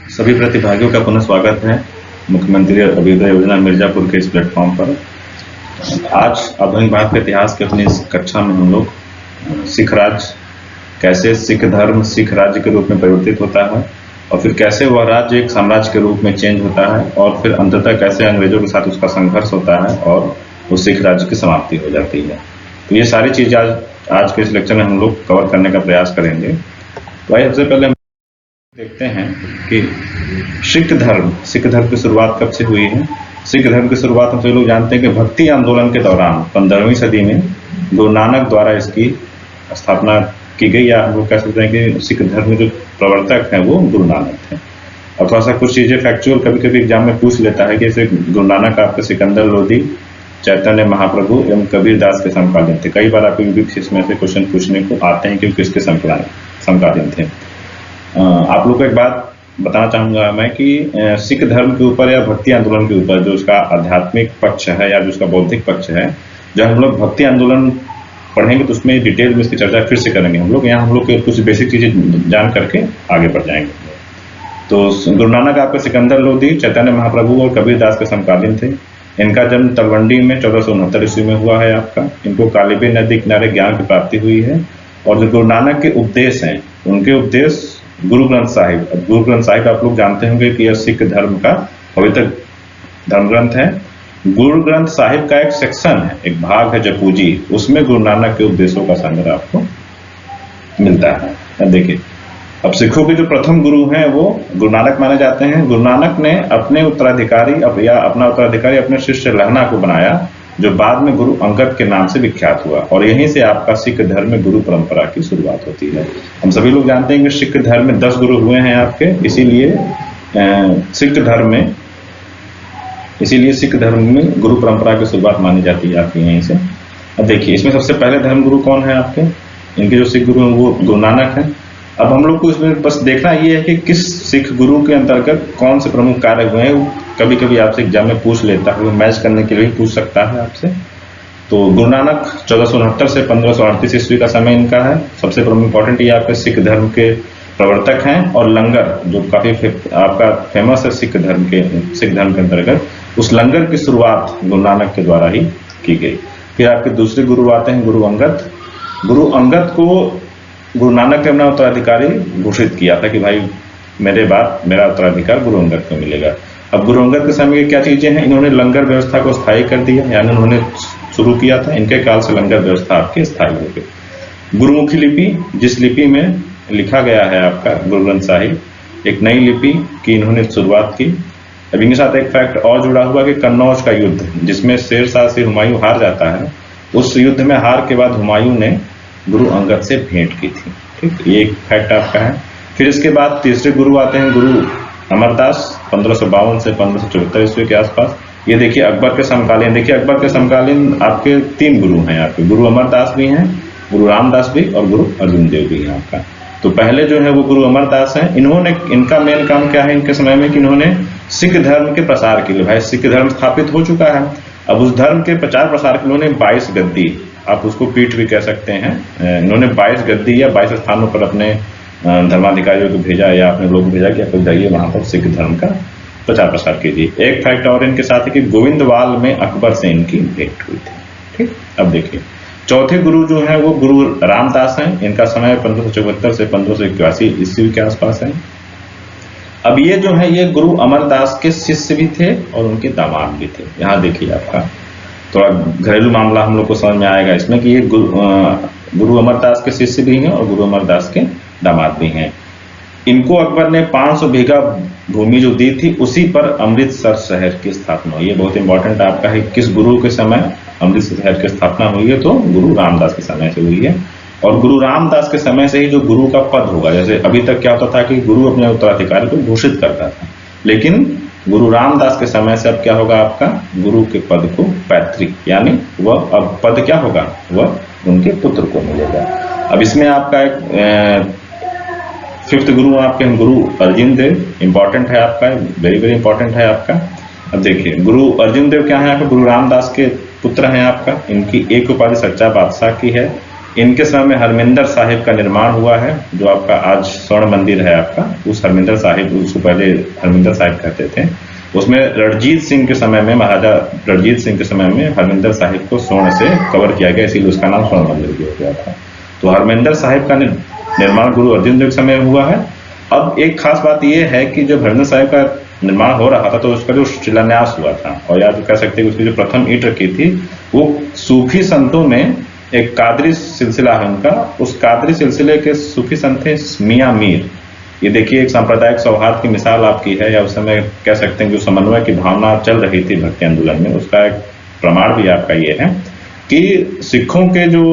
सभी प्रतिभागियों का पुनः स्वागत है मुख्यमंत्री अभ्युदय योजना मिर्जापुर के इस प्लेटफॉर्म पर। आज आधुनिक भारत के इतिहास की अपनी इस कक्षा में हम लोग सिख राज्य कैसे सिख धर्म सिख राज्य के रूप में परिवर्तित होता है और फिर कैसे वह राज्य एक साम्राज्य के रूप में चेंज होता है और फिर अंततः कैसे अंग्रेजों के साथ उसका संघर्ष होता है और वो सिख राज्य की समाप्ति हो जाती है। तो ये सारी चीज़ आज के इस लेक्चर में हम लोग कवर करने का प्रयास करेंगे। तो आइए सबसे पहले देखते हैं कि सिख धर्म की शुरुआत कब से हुई है। सिख धर्म की शुरुआत हम सभी लोग जानते हैं कि भक्ति आंदोलन के दौरान 15वीं सदी में गुरु नानक द्वारा इसकी स्थापना की गई, या हम लोग कह सकते हैं कि सिख धर्म के जो प्रवर्तक हैं वो गुरु नानक थे। और थोड़ा सा कुछ चीज़ें फैक्चुअल कभी कभी एग्जाम में पूछ लेता है कि जैसे गुरु नानक आपके सिकंदर लोधी, चैतन्य महाप्रभु एवं कबीर दास के समकालीन थे। कई बार आपके इसमें से क्वेश्चन पूछने को आते हैं कि किसके समकालीन थे। आप लोग को एक बात बताना चाहूँगा मैं कि सिख धर्म के ऊपर या भक्ति आंदोलन के ऊपर जो उसका आध्यात्मिक पक्ष है या जो उसका बौद्धिक पक्ष है, जब हम लोग भक्ति आंदोलन पढ़ेंगे तो उसमें डिटेल में इसकी चर्चा फिर से करेंगे हम लोग। यहाँ हम लोग कुछ बेसिक चीज़ें जान करके आगे बढ़ जाएंगे। तो गुरु नानक आपके सिकंदर लोधी, चैतन्य महाप्रभु और कबीर दास के समकालीन थे। इनका जन्म तलवंडी में 1469 ईस्वी में हुआ है आपका। इनको कालीबी नदी किनारे ज्ञान की प्राप्ति हुई है। और जो गुरु नानक के उपदेश हैं उनके उपदेश गुरु ग्रंथ साहिब। अब गुरु ग्रंथ साहिब आप लोग जानते होंगे कि यह सिख धर्म का पवित्र धर्म ग्रंथ है। गुरु ग्रंथ साहिब का एक सेक्शन है, एक भाग है जपूजी, उसमें गुरु नानक के उपदेशों का संग्रह आपको मिलता है। अब देखिए, अब सिखों के जो प्रथम गुरु हैं वो गुरु नानक माने जाते हैं। गुरु नानक ने अपने उत्तराधिकारी अपना उत्तराधिकारी अपने शिष्य लहना को बनाया, जो बाद में गुरु अंगद के नाम से विख्यात हुआ। और यहीं से आपका सिख धर्म में गुरु परंपरा की शुरुआत होती है। हम सभी लोग जानते हैं कि सिख धर्म में 10 गुरु हुए हैं आपके, इसीलिए सिख धर्म में गुरु परंपरा की शुरुआत मानी जाती है आपके यहीं से। अब देखिए, इसमें सबसे पहले धर्म गुरु कौन है आपके, इनके जो सिख गुरु हैं वो गुरु नानक है। अब हम लोग को इसमें बस देखना ये है कि किस सिख गुरु के अंतर्गत कौन से प्रमुख कार्य हुए हैं। कभी कभी आपसे एग्जाम में पूछ लेता है, मैच करने के लिए पूछ सकता है आपसे। तो गुरु नानक 1469 से 1538 ईस्वी का समय इनका है। सबसे प्रमुख इंपॉर्टेंट ये आपके सिख धर्म के प्रवर्तक हैं। और लंगर जो काफी आपका फेमस है सिख धर्म के अंतर्गत, उस लंगर की शुरुआत गुरु नानक के द्वारा ही की गई। फिर आपके दूसरे गुरु आते हैं गुरु अंगद। गुरु अंगद को गुरु नानक ने अपना उत्तराधिकारी घोषित किया था कि भाई मेरे बाद मेरा उत्तराधिकार गुरु अंगद को मिलेगा। अब गुरु अंगद के समय की क्या चीजें हैं, इन्होंने लंगर व्यवस्था को स्थायी कर दिया, यानी उन्होंने शुरू किया था, इनके काल से लंगर व्यवस्था आपके स्थायी हो गई। गुरुमुखी लिपि, जिस लिपि में लिखा गया है आपका गुरु ग्रंथ साहिब, एक नई लिपि की इन्होंने शुरुआत की। अब इनके साथ एक फैक्ट और जुड़ा हुआ कि कन्नौज का युद्ध जिसमें शेरशाह से हुमायूं हार जाता है, उस युद्ध में हार के बाद हुमायूं ने गुरु अंगद से भेंट की थी। ठीक, ये एक फैक्ट आपका है। फिर इसके बाद तीसरे गुरु आते हैं गुरु अमरदास, 1552 से 1574 ईस्वी के आसपास। ये देखिए अकबर के समकालीन, देखिए अकबर के समकालीन आपके 3 गुरु हैं आपके, गुरु अमरदास भी हैं, गुरु रामदास भी और गुरु अर्जुन देव भी हैं आपका। तो पहले जो है वो गुरु अमरदास हैं। इनका मेन काम क्या है इनके समय में कि इन्होंने सिख धर्म के प्रसार के लिए, भाई सिख धर्म स्थापित हो चुका है, अब उस धर्म के प्रचार प्रसार के लिए उन्होंने 22 गद्दी, आप उसको पीठ भी कह सकते हैं, इन्होंने 22 गद्दी या 22 स्थानों पर अपने धर्माधिकारियों को भेजा या अपने लोग को भेजा कि आप जाइए वहां पर सिख धर्म का प्रचार प्रसार कीजिए। एक फैक्ट और इनके साथ है कि गोविंदवाल में अकबर से इनकी भेंट हुई थी। ठीक, अब देखिए चौथे गुरु जो है वो गुरु रामदास हैं। इनका समय 1574 से 1581 ईस्वी के आसपास है। अब ये जो है ये गुरु अमरदास के शिष्य भी थे और उनके दामाद भी थे। यहाँ देखिए आपका थोड़ा घरेलू मामला हम लोग को समझ में आएगा इसमें कि ये गुरु अमरदास के शिष्य भी हैं और गुरु अमरदास के दामाद भी हैं। इनको अकबर ने 500 बीघा भूमि जो दी थी उसी पर अमृतसर शहर की स्थापना हुई है। बहुत इंपॉर्टेंट आपका है किस गुरु के समय अमृतसर शहर की स्थापना हुई है, तो गुरु रामदास के समय से हुई है। और गुरु रामदास के समय से ही जो गुरु का पद होगा, जैसे अभी तक क्या होता था कि गुरु अपने उत्तराधिकारी को घोषित करता था, लेकिन गुरु रामदास के समय से अब क्या होगा आपका गुरु के पद को पैतृक, यानी वह अब पद क्या होगा वह उनके पुत्र को मिलेगा। अब इसमें आपका एक 5th गुरु आपके गुरु अर्जुन देव, इंपॉर्टेंट है आपका, वेरी वेरी इंपॉर्टेंट है आपका। अब देखिए गुरु अर्जुन देव क्या है आपका, गुरु रामदास के पुत्र हैं आपका। इनकी एक उपाधि सच्चा बादशाह की है। इनके समय में हरमिंदर साहिब का निर्माण हुआ है, जो आपका आज स्वर्ण मंदिर है आपका, उस हरमिंदर साहिब, उसको पहले हरमिंदर साहिब कहते थे। उसमें रणजीत सिंह के समय में, महाराजा रणजीत सिंह के समय में हरमिंदर साहिब को स्वर्ण से कवर किया गया, इसीलिए उसका नाम स्वर्ण मंदिर भी हो गया था। तो हरमिंदर साहिब का निर्माण गुरु अर्जुन देव के समय में हुआ है। अब एक खास बात यह है कि जब हरमिंदर साहिब का निर्माण हो रहा था तो उसका जो शिलान्यास हुआ था, और या तो कह सकते हैं उसकी जो प्रथम ईंट रखी थी, वो सूफी संतों में एक कादरी सिलसिला है उनका, उस कादरी सिलसिले के सूफी संत थे मियां मीर। ये देखिए एक सांप्रदायिक सौहार्द की मिसाल आपकी है, या उस समय कह सकते हैं जो समन्वय की भावना चल रही थी भक्ति आंदोलन में, उसका एक प्रमाण भी आपका ये है कि सिखों के जो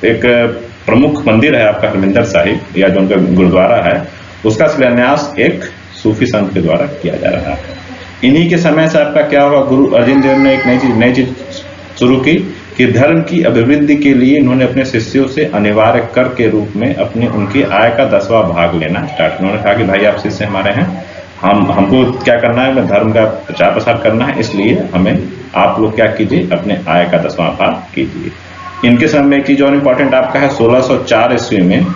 एक प्रमुख मंदिर है आपका हरमिंदर साहिब, या जो उनका गुरुद्वारा है, उसका शिलान्यास एक सूफी संत के द्वारा किया जा रहा है। इन्हीं के समय से आपका क्या हुआ, गुरु अर्जुन देव ने एक नई चीज शुरू की कि धर्म की अभिवृद्धि के लिए इन्होंने अपने शिष्यों से अनिवार्य कर के रूप में अपने उनकी आय का 10वां भाग लेना स्टार्ट। उन्होंने कहा कि भाई आप शिष्य हमारे हैं, हमको क्या करना है, धर्म का प्रचार प्रसार करना है, इसलिए हमें आप लोग क्या कीजिए, अपने आय का 10वां भाग कीजिए। इनके समय में एक चीज और इम्पोर्टेंट आपका है, 1604 ईस्वी में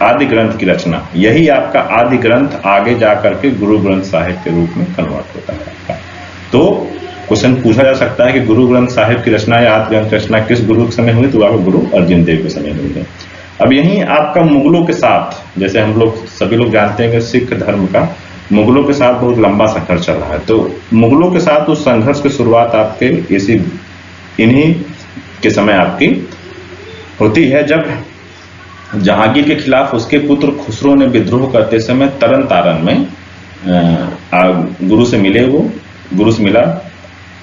आदि ग्रंथ की रचना, यही आपका आदि ग्रंथ आगे जाकर के गुरु ग्रंथ साहिब के रूप में कन्वर्ट होता है आपका। तो क्वेश्चन पूछा जा सकता है कि गुरु ग्रंथ साहिब की रचना या आदि ग्रंथ रचना किस गुरु के समय हुई, तो आपको गुरु अर्जुन देव के समय हुई है। अब यही आपका मुगलों के साथ, जैसे हम लोग सभी लोग जानते हैं कि सिख धर्म का मुगलों के साथ बहुत लंबा संघर्ष चल रहा है, तो मुगलों के साथ उस संघर्ष की शुरुआत आपके इन्हीं के समय आपकी होती है, जब जहांगीर के खिलाफ उसके पुत्र खुसरो ने विद्रोह करते समय तरन तारण में गुरु से मिले, वो गुरु से मिला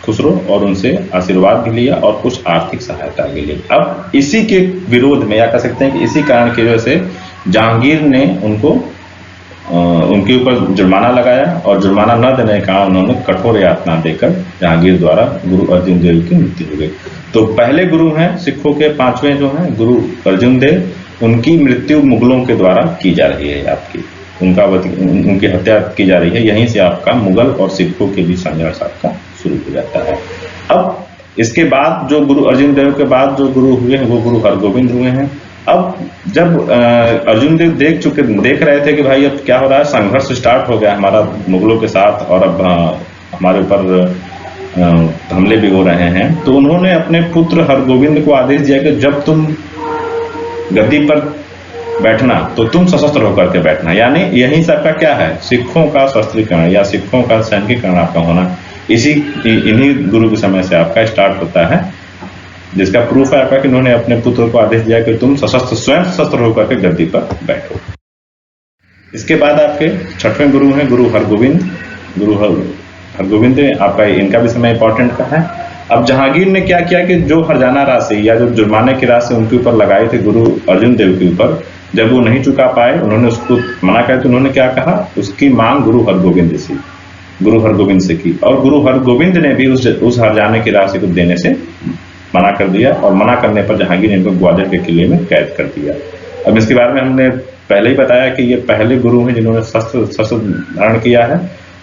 खुसरो और उनसे आशीर्वाद भी लिया और कुछ आर्थिक सहायता भी ली। अब इसी के विरोध में, या कह सकते हैं कि इसी कारण की वजह से जहांगीर ने उनके ऊपर जुर्माना लगाया, और जुर्माना न देने का उन्होंने कठोर यातना देकर जहांगीर द्वारा गुरु अर्जुन देव की मृत्यु हो गई। तो पहले गुरु हैं सिखों के 5वें जो हैं गुरु अर्जुन देव, उनकी मृत्यु मुगलों के द्वारा की जा रही है आपकी, उनकी हत्या की जा रही है। यहीं से आपका मुगल और सिखों के बीच संघर्ष आपका शुरू हो जाता है। अब इसके बाद जो गुरु अर्जुन देव के बाद जो गुरु हुए हैं वो गुरु हरगोविंद हुए हैं। अब जब अर्जुन देव देख रहे थे कि भाई अब क्या हो रहा है, संघर्ष स्टार्ट हो गया हमारा मुगलों के साथ, और अब हमारे ऊपर हमले भी हो रहे हैं, तो उन्होंने अपने पुत्र हरगोविंद को आदेश दिया कि जब तुम गद्दी पर बैठना तो तुम सशस्त्र होकर के बैठना। यानी यही सबका क्या है, सिखों का शस्त्रीकरण या सिखों का सैनिकीकरण आपका होना इन्हीं गुरु के समय से आपका स्टार्ट होता है, जिसका प्रूफ है आपका कि उन्होंने अपने पुत्र को आदेश दिया कि तुम स्वयं सशस्त्र होकर के गद्दी पर बैठो। इसके बाद आपके 6वें गुरु हैं गुरु हरगोविंद। गुरु हरगोविंद आपका इनका भी समय इंपॉर्टेंट का है। अब जहांगीर ने क्या किया कि जो हरजाना राशि या जो जुर्माने की राशि उनके ऊपर लगाई थी गुरु अर्जुन देव के ऊपर, जब वो नहीं चुका पाए, उन्होंने उसको मना किया, तो उन्होंने क्या कहा, उसकी मांग गुरु हरगोविंद से की, और गुरु हरगोविंद ने भी उस हरजाने की राशि को देने से मना कर दिया, और मना करने पर जहांगीर ने इनको ग्वालियर के किले में कैद कर दिया। अब इसके बारे में हमने पहले ही बताया कि ये पहले गुरु हैं जिन्होंने शस्त्र धारण किया है,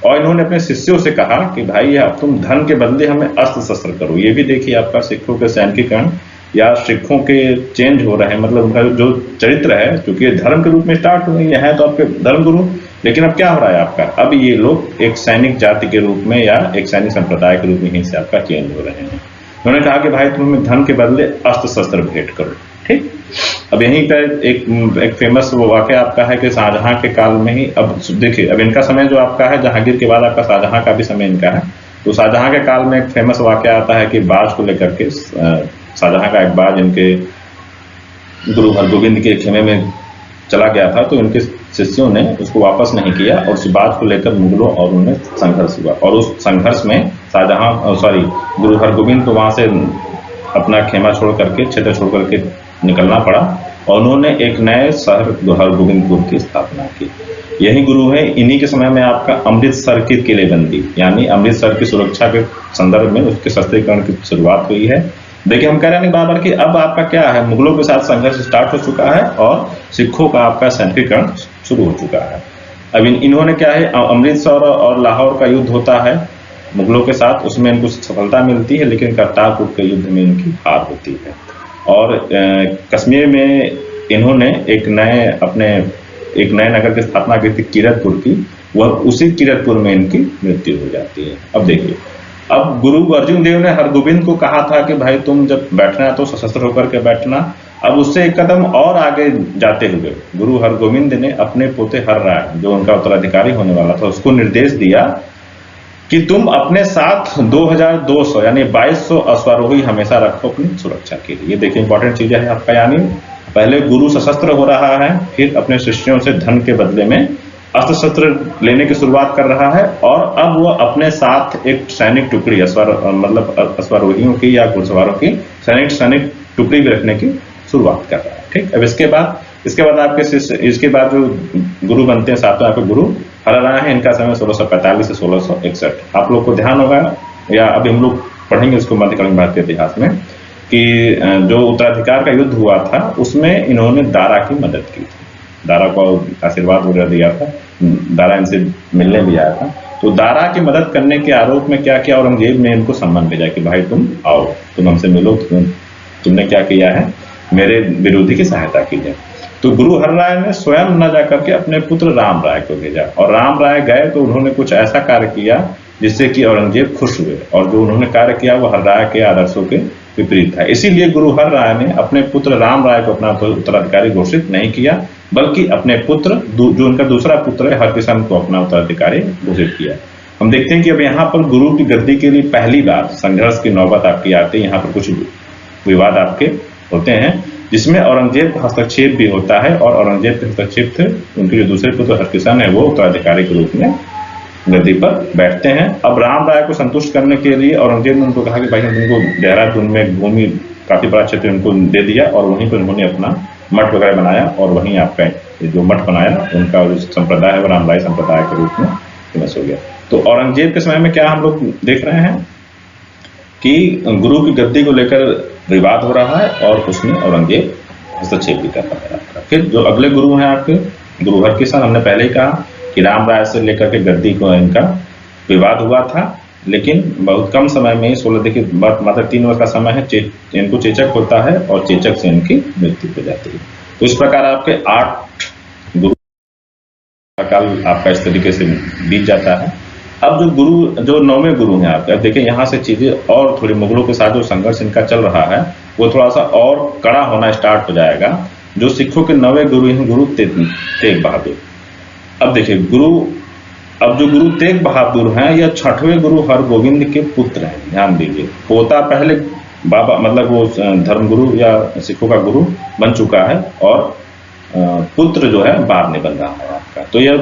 और इन्होंने अपने शिष्यों से कहा कि भाई अब तुम धन के बदले हमें अस्त्र शस्त्र करो। ये भी देखिए आपका सिखों के सैनिकीकरण या सिखों के चेंज हो रहे हैं, मतलब उनका जो चरित्र है, क्योंकि धर्म के रूप में स्टार्ट हुए हैं तो आपके धर्म गुरु, लेकिन अब क्या हो रहा है आपका, अब ये लोग एक सैनिक जाति के रूप में या एक सैनिक संप्रदाय के रूप में यहीं से आपका चेंज हो रहे हैं। उन्होंने कहा कि भाई तुम हमें धन के बदले अस्त्र शस्त्र भेंट करो, ठीक। अब यहीं पर एक फेमस वो वाकया आपका है कि शाहजहां के काल में ही, अब देखिए अब इनका समय जो आपका है जहांगीर के बाद आपका शाहजहां का भी समय इनका है, तो शाहजहां के काल में एक फेमस वाकया आता है कि बाज को लेकर के शाहजहां का एक बाज इनके गुरु हरगोविंद के खेमे में चला गया था, तो इनके शिष्यों ने उसको वापस नहीं किया, और उस बात को लेकर मुगलों और उनमें संघर्ष हुआ, और उस संघर्ष में गुरु हरगोविंद को वहां से अपना खेमा छोड़ करके, क्षेत्र छोड़ करके निकलना पड़ा, और उन्होंने एक नए शहर हरगोविंदपुर की स्थापना की। यही गुरु है, इन्हीं के समय में आपका अमृतसर की किलेबंदी, यानी अमृतसर की सुरक्षा के संदर्भ में उसके शस्त्रीकरण की शुरुआत हुई है। देखिए हम कह रहे हैं बार-बार कि अब आपका क्या है, मुगलों के साथ संघर्ष स्टार्ट हो चुका है और सिखों का आपका सैनिकीकरण शुरू हो चुका है। अब इन्होंने क्या है, अमृतसर और लाहौर का युद्ध होता है मुगलों के साथ, उसमें इनको सफलता मिलती है, लेकिन करतारपुर के युद्ध में इनकी हार होती है। और कश्मीर में इन्होंने एक नए नगर की स्थापना की थी किरतपुर की। वह उसी किरतपुर में इनकी मृत्यु हो जाती है। अब देखिए, अब गुरु अर्जुन देव ने हरगोविंद को कहा था कि भाई तुम जब बैठना है तो सशस्त्र होकर के बैठना। अब उससे एक कदम और आगे जाते हुए गुरु हरगोविंद ने अपने पोते हरराय, जो उनका उत्तराधिकारी होने वाला था, उसको निर्देश दिया कि तुम अपने साथ 2200 यानी 2200 अश्वारोही हमेशा रखो अपनी सुरक्षा के लिए। ये देखिए इंपॉर्टेंट चीज है आपका, यानी पहले गुरु सशस्त्र हो रहा है, फिर अपने शिष्यों से धन के बदले में अस्त्र शस्त्र लेने की शुरुआत कर रहा है, और अब वो अपने साथ एक सैनिक टुकड़ी अश्वारोहियों की या घुड़सवारों की सैनिक टुकड़ी भी रखने की शुरुआत कर रहा है। ठीक, अब इसके बाद आपके शिष्य, इसके बाद जो गुरु बनते हैं सातवें आपके गुरु हरराय हैं। इनका समय 1645 से 1661। आप लोग को ध्यान होगा, या अभी हम लोग पढ़ेंगे इसको मध्यकालीन भारतीय इतिहास में, कि जो उत्तराधिकार का युद्ध हुआ था उसमें इन्होंने दारा की मदद की थी। दारा को आशीर्वाद वगैरह दिया था, दारा इनसे मिलने भी आया था। तो दारा की मदद करने के आरोप में क्या किया, औरंगजेब ने इनको सम्मन भेजा कि भाई तुम आओ, तुम हमसे मिलो, तुमने क्या किया है, मेरे विरोधी की सहायता की है। तो गुरु हरराय ने स्वयं न जाकर के अपने पुत्र राम राय को भेजा, और राम राय गए तो उन्होंने कुछ ऐसा कार्य किया जिससे कि औरंगजेब खुश हुए, और जो उन्होंने कार्य किया वो हरराय के आदर्शों के विपरीत था। इसीलिए गुरु हरराय ने अपने पुत्र राम राय को अपना उत्तराधिकारी घोषित नहीं किया, बल्कि अपने पुत्र, जो उनका दूसरा पुत्र है हरकिशन, को अपना उत्तराधिकारी घोषित किया। हम देखते हैं कि अब यहाँ पर गुरु की गद्दी के लिए पहली बार संघर्ष की नौबत आपकी आती है। यहाँ पर कुछ विवाद आपके होते हैं जिसमें औरंगजेब का हस्तक्षेप भी होता है, और औरंगजेब के हस्तक्षेप से उनके जो दूसरे पुत्र हरकिशन है वो उत्तराधिकारी के रूप में गद्दी पर बैठते हैं। अब राम राय को संतुष्ट करने के लिए औरंगजेब ने उनको कहा कि भाई हम तुमको देहरादून में भूमि, काफी बड़ा क्षेत्र उनको दे दिया, और वहीं पर उन्होंने अपना मठ वगैरह बनाया, और वहीं आपका जो मठ बनाया उनका जो संप्रदाय है वो रामराय संप्रदाय के रूप में फेमस हो गया। तो औरंगजेब के समय में क्या हम लोग देख रहे हैं कि गुरु की गद्दी को लेकर विवाद हो रहा है, और उसमें औरंगजेब हस्तक्षेप भी कर रहा है। फिर जो अगले गुरु हैं आपके गुरु हरकिशन, हमने पहले ही कहा कि राम राय से लेकर के गद्दी को इनका विवाद हुआ था, लेकिन बहुत कम समय में ही 16 देखिए मात्र 3 वर्ष का समय है, इनको चेचक होता है और चेचक से इनकी मृत्यु हो जाती है। तो इस प्रकार आपके 8 गुरु का काल आपका इस तरीके से बीत जाता है। अब जो 9वें गुरु हैं आपके, अब देखिए यहाँ से चीजें और थोड़ी मुगलों के साथ जो संघर्ष इनका चल रहा है वो थोड़ा सा और कड़ा होना स्टार्ट हो जाएगा। जो सिखों के 9वें गुरु हैं गुरु तेग बहादुर। अब देखिए अब जो गुरु तेग बहादुर हैं यह 6वें गुरु हरगोविंद के पुत्र हैं। ध्यान दीजिए, पोता पहले बाबा वो धर्मगुरु या सिखों का गुरु बन चुका है, और पुत्र जो है बाद में बन रहा है आपका। तो यह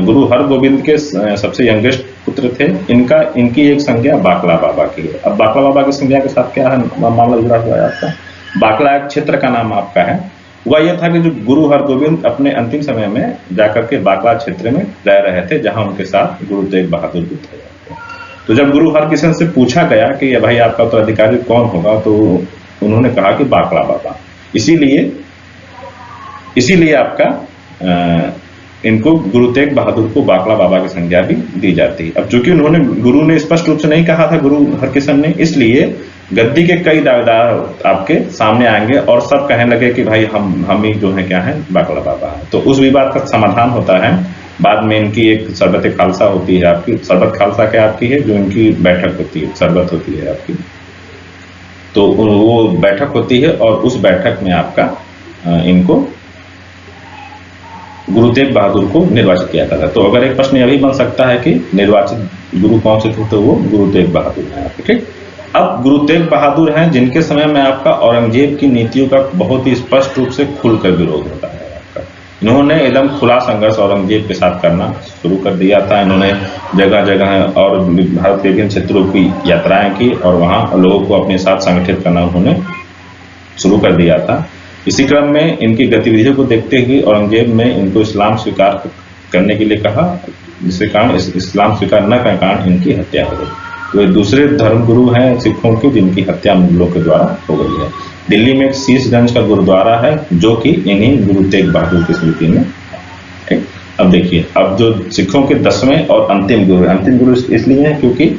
गुरु हरगोविंद के सबसे यंगेस्ट पुत्र थे। इनकी एक संज्ञा बाकला बाबा की है। अब बाकला बाबा की संज्ञा के साथ क्या है मामला जुड़ा हुआ है आपका, बाकला एक क्षेत्र का नाम आपका है। हुआ यह था कि जो गुरु हरगोविंद अपने अंतिम समय में जाकर के बाकला क्षेत्र में रह रहे थे, जहां उनके साथ गुरु तेग बहादुर भी थे। तो जब गुरु हरकिशन से पूछा गया कि भाई आपका उत्तराधिकारी कौन होगा, तो उन्होंने कहा कि बाकला बाबा। इसीलिए आपका इनको गुरु तेग बहादुर को बाकला बाबा की संज्ञा भी दी जाती है। अब चूंकि गुरु ने स्पष्ट रूप से नहीं कहा था गुरु हरकिशन ने, इसलिए गद्दी के कई दावेदार आपके सामने आएंगे और सब कहने लगे कि भाई हम ही जो है क्या है बाकला बाबा है। तो उस विवाद का समाधान होता है। बाद में इनकी एक सरबत खालसा होती है आपकी। सरबत खालसा क्या आपकी है, जो इनकी बैठक होती है, सरबत होती है आपकी। तो वो बैठक होती है, और उस बैठक में आपका इनको गुरु तेग बहादुर को निर्वाचित किया था। तो अगर एक प्रश्न यह भी बन सकता है कि निर्वाचित गुरु कौन से थे, तो वो गुरु तेग बहादुर है आपके। ठीक, अब गुरु तेग बहादुर हैं जिनके समय में आपका औरंगजेब की नीतियों का बहुत ही स्पष्ट रूप से खुलकर विरोध होता है आपका। इन्होंने एकदम खुला संघर्ष औरंगजेब के साथ करना शुरू कर दिया था। इन्होंने जगह जगह और भारत के विभिन्न क्षेत्रों की यात्राएं की, और वहाँ लोगों को अपने साथ संगठित करना उन्होंने शुरू कर दिया था। इसी क्रम में इनकी गतिविधियों को देखते हुए औरंगजेब ने इनको इस्लाम स्वीकार करने के लिए कहा, जिसके कारण इस्लाम स्वीकार न करने कारण इनकी हत्या हो गई। तो ये दूसरे धर्मगुरु हैं सिखों के जिनकी हत्या मुगलों के द्वारा हो गई है। दिल्ली में एक शीशगंज का गुरुद्वारा है जो कि इन्हीं गुरु तेग बहादुर की स्मृति में। ठीक, अब देखिए, अब जो सिखों के 10वें और अंतिम गुरु इसलिए हैं क्योंकि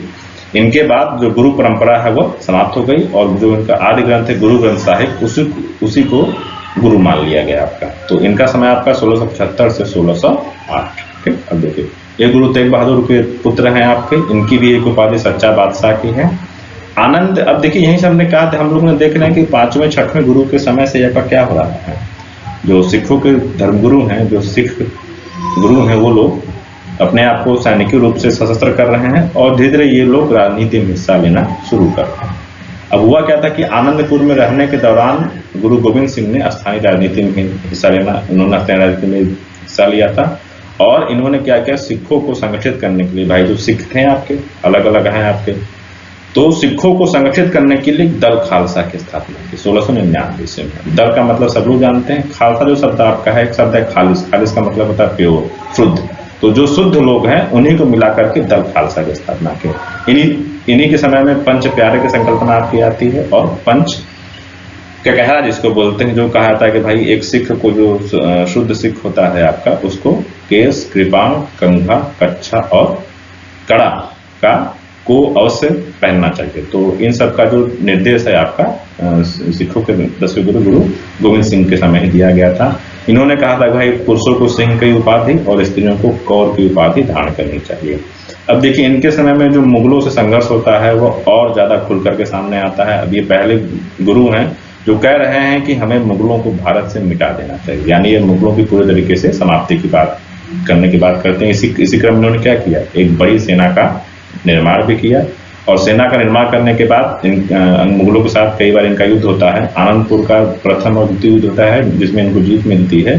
इनके बाद जो गुरु परंपरा है वो समाप्त हो गई और जो इनका आदि ग्रंथ है गुरु ग्रंथ साहिब उसी को गुरु मान लिया गया आपका। तो इनका समय आपका 1675 से 1608। ठीक, अब देखिए ये गुरु तेग बहादुर के पुत्र हैं आपके, इनकी भी एक उपाधि सच्चा बादशाह की है। आनंद, अब देखिए यहीं से हमने कहा था, हम लोगों ने देख रहे हैं कि 5वें 6वें गुरु के समय से यहाँ क्या हो रहा है, जो सिखों के धर्मगुरु हैं, जो सिख गुरु हैं, वो लोग अपने आप को सैनिकी रूप से सशस्त्र कर रहे हैं और धीरे धीरे ये लोग राजनीति में हिस्सा लेना शुरू कर रहे हैं। अब हुआ क्या था कि आनंदपुर में रहने के दौरान गुरु गोविंद सिंह ने स्थानीय राजनीति में हिस्सा लेना, उन्होंने स्थानीय राजनीति में हिस्सा लिया था और इन्होंने क्या किया, सिखों को संगठित करने के लिए, भाई जो सिख थे आपके अलग अलग हैं आपके, तो सिखों को संगठित करने के लिए दल खालसा की स्थापना की 1699 ईस्वी में। दल का मतलब सब लोग जानते हैं, खालसा जो शब्द आपका है, एक शब्द है खालिस, खालिस का मतलब होता है प्योर, शुद्ध। तो जो शुद्ध लोग हैं उन्हीं को मिलाकर के दल खालसा की स्थापना की। इन्हीं के समय में पंच प्यारे की संकल्पना आपकी आती है और पंच ककहरा जिसको बोलते हैं, जो कहा था कि भाई एक सिख को, जो शुद्ध सिख होता है आपका, उसको केस, कृपाण, कंघा, कच्छा और कड़ा का को अवश्य पहनना चाहिए। तो इन सब का जो निर्देश है आपका सिखों के 10वें गुरु गुरु गोविंद सिंह के समय ही दिया गया था। इन्होंने कहा था भाई पुरुषों को सिंह की उपाधि और स्त्रियों को कौर की उपाधि धारण करनी चाहिए। अब देखिए इनके समय में जो मुगलों से संघर्ष होता है वो और ज्यादा खुल करके सामने आता है। अब ये पहले गुरु हैं जो कह रहे हैं कि हमें मुगलों को भारत से मिटा देना चाहिए, यानी ये मुगलों की पूरे तरीके से समाप्ति की बात करने की बात करते हैं। इसी क्रम में उन्होंने क्या किया, एक बड़ी सेना का निर्माण भी किया और सेना का निर्माण करने के बाद मुगलों के साथ कई बार इनका युद्ध होता है। आनंदपुर का प्रथम और द्वितीय युद्ध होता है जिसमें इनको जीत मिलती है,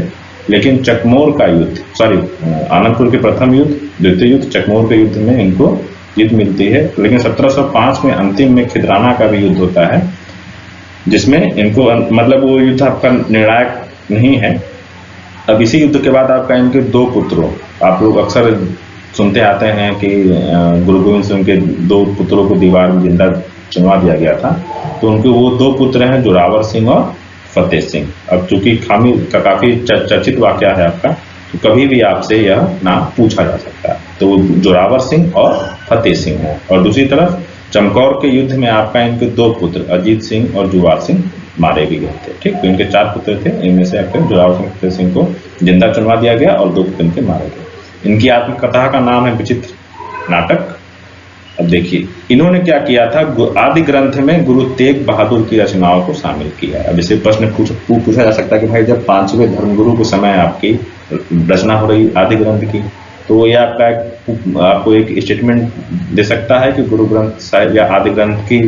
लेकिन चकमोर का युद्ध, आनंदपुर के प्रथम युद्ध, द्वितीय युद्ध, चकमोर के युद्ध में इनको जीत मिलती है। लेकिन 1705 में अंतिम में खिदराना का भी युद्ध होता है जिसमें इनको, मतलब वो युद्ध आपका निर्णायक नहीं है। अब इसी युद्ध के बाद आपका इनके दो पुत्रों, आप लोग अक्सर सुनते आते हैं कि गुरु गोविंद सिंह के दो पुत्रों को दीवार में जिंदा चुनवा दिया गया था, तो उनके वो दो पुत्र हैं जोरावर सिंह और फतेह सिंह। अब चूंकि खामी का काफी चर्चित वाकया है आपका, तो कभी भी आपसे यह नाम पूछा जा सकता है। तो जोरावर सिंह और फतेह सिंह है। और दूसरी तरफ चमकौर के युद्ध में आपका इनके दो पुत्र अजीत सिंह और जुवार सिंह मारे भी गए थे। ठीक, तो इनके 4 पुत्र थे, इनमें से आपके जोरावर सिंह फतेह सिंह को जिंदा चुनवा दिया गया और 2 पुत्र इनके मारे गए। इनकी आत्मकथा का नाम है विचित्र नाटक। अब देखिए इन्होंने क्या किया था, आदि ग्रंथ में गुरु तेग बहादुर की रचनाओं को शामिल किया है। अब इसे प्रश्न पूछा जा सकता है कि भाई जब 5वें धर्मगुरु के समय आपकी रचना हो रही आदि ग्रंथ की, तो यह आपको एक स्टेटमेंट दे सकता है कि गुरु ग्रंथ साहिब या आदि ग्रंथ की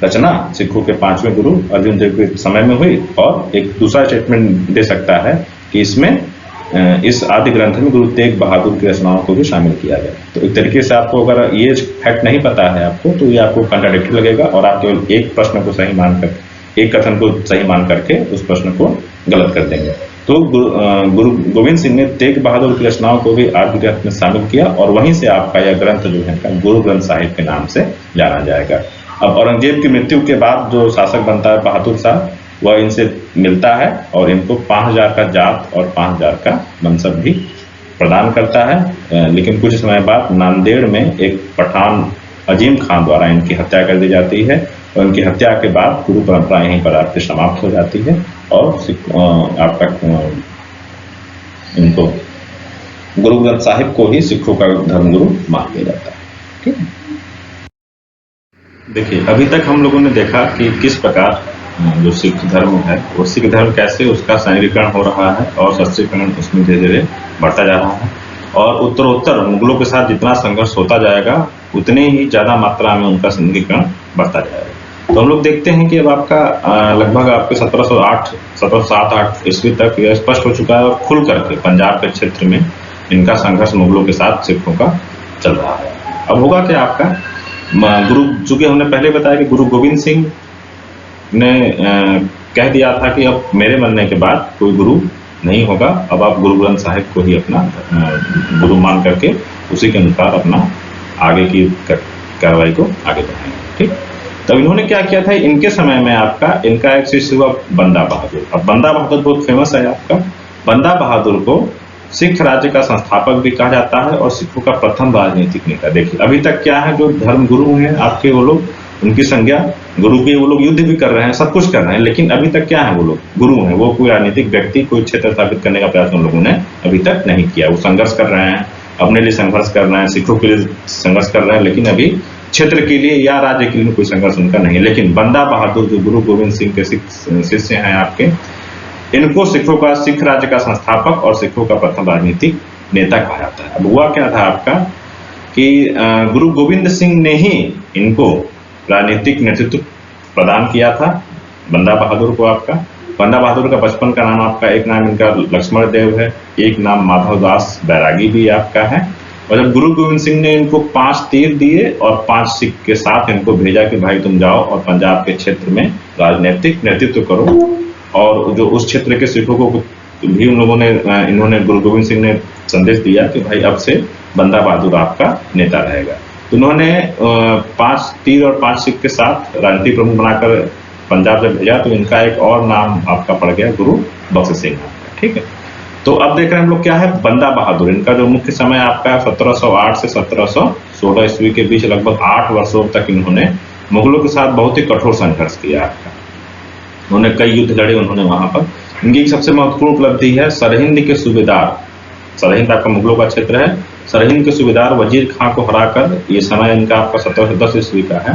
रचना सिखों के 5वें गुरु अर्जुन देव के समय में हुई, और एक दूसरा स्टेटमेंट दे सकता है कि इसमें इस आदि ग्रंथ में गुरु तेग बहादुर की रचनाओं को भी शामिल किया गया। तो एक तरीके से आपको अगर ये फैक्ट नहीं पता है आपको, तो ये आपको कंट्राडिक्टरी लगेगा और आप केवल एक प्रश्न को सही मानकर, एक कथन को सही मान करके उस प्रश्न को गलत कर देंगे। तो गुरु गोविंद सिंह ने तेग बहादुर की रचनाओं को भी आदि ग्रंथ में शामिल किया और वहीं से आपका यह ग्रंथ जो है गुरु ग्रंथ साहिब के नाम से जाना जाएगा। अब औरंगजेब की मृत्यु के बाद जो शासक बनता है बहादुर शाह, वह इनसे मिलता है और इनको 5000 का जात और 5000 का मनसब भी प्रदान करता है। लेकिन कुछ समय बाद नांदेड़ में एक पठान अजीम खान द्वारा इनकी हत्या कर दी जाती है और इनकी हत्या के बाद गुरु परंपरा यहीं पर आपकी समाप्त हो जाती है और आपका इनको गुरु ग्रंथ साहिब को ही सिखों का धर्मगुरु मान लिया जाता है। ठीक है, देखिए अभी तक हम लोगों ने देखा कि किस प्रकार जो सिख धर्म है वो सिख धर्म कैसे उसका सैनिकीकरण हो रहा है और शस्त्रीकरण उसमें धीरे धीरे बढ़ता जा रहा है और उत्तरोत्तर मुगलों के साथ जितना संघर्ष होता जाएगा उतने ही ज्यादा मात्रा में उनका सैनिकीकरण बढ़ता जाएगा। तो हम लोग देखते हैं कि अब आपका लगभग आपके 1707-8 ईस्वी तक यह स्पष्ट हो चुका है और खुल करके पंजाब के क्षेत्र में इनका संघर्ष मुगलों के साथ सिखों का चल रहा है। अब होगा क्या आपका गुरु, चूंकि हमने पहले बताया कि गुरु गोविंद सिंह ने कह दिया था कि अब मेरे मरने के बाद कोई गुरु नहीं होगा, अब आप गुरु ग्रंथ साहिब को ही अपना गुरु मान करके उसी के अनुसार अपना आगे की कार्रवाई को आगे बढ़ाएंगे। ठीक, तब इन्होंने क्या किया था, इनके समय में आपका इनका एक शिष्य हुआ बंदा बहादुर। अब बंदा बहादुर बहुत फेमस है आपका। बंदा बहादुर को सिख राज्य का संस्थापक भी कहा जाता है और सिखों का प्रथम राजनीतिक नेता। देखिए अभी तक क्या है, जो धर्म गुरु हैं आपके, वो लोग, उनकी संज्ञा गुरु की, वो लोग युद्ध भी कर रहे हैं, सब कुछ कर रहे हैं, लेकिन अभी तक क्या है, वो लोग गुरु हैं, वो कोई राजनीतिक व्यक्ति, कोई क्षेत्र स्थापित करने का प्रयास उन लोगों ने अभी तक नहीं किया। वो संघर्ष कर रहे हैं, अपने लिए संघर्ष कर रहे हैं, सिखों के लिए संघर्ष कर रहे हैं, लेकिन अभी क्षेत्र के लिए या राज्य के लिए कोई संघर्ष उनका नहीं है। लेकिन बंदा बहादुर जो गुरु गोविंद सिंह के शिष्य हैं आपके, इनको सिखों का, सिख राज्य का संस्थापक और सिखों का प्रथम राजनीतिक नेता कहा जाता है। अब हुआ क्या था आपका कि गुरु गोविंद सिंह ने ही इनको राजनीतिक नेतृत्व प्रदान किया था, बंदा बहादुर को। आपका बंदा बहादुर का बचपन का नाम आपका, एक नाम इनका लक्ष्मण देव है, एक नाम माधव दास बैरागी भी आपका है। और जब गुरु गोविंद सिंह ने इनको 5 तीर दिए और 5 सिख के साथ इनको भेजा कि भाई तुम जाओ और पंजाब के क्षेत्र में राजनीतिक नेतृत्व करो, और जो उस क्षेत्र के सिखों को भी उन लोगों ने, इन्होंने, गुरु गोविंद सिंह ने संदेश दिया कि भाई अब से बंदा बहादुर आपका नेता रहेगा। तो उन्होंने 5 तीर और 5 सिख के साथ राजनीतिक प्रमुख बनाकर पंजाब जब भेजा, तो इनका एक और नाम आपका पड़ गया गुरु बख्श सिंह आपका। ठीक है, तो अब देख रहे हैं हम लोग क्या है, बंदा बहादुर। इनका जो मुख्य समय आपका 1708 से 1716 ईस्वी के बीच लगभग 8 वर्षों तक इन्होंने मुगलों के साथ बहुत ही कठोर संघर्ष किया आपका। उन्होंने कई युद्ध लड़े उन्होंने वहां पर। इनकी एक सबसे महत्वपूर्ण उपलब्धि है, सरहिंद के सूबेदार, सरहिंद आपका मुगलों का क्षेत्र है, सरहिंद के सूबेदार वजीर खां को हराकर, ये समय इनका आपका 1710 ईस्वी का है,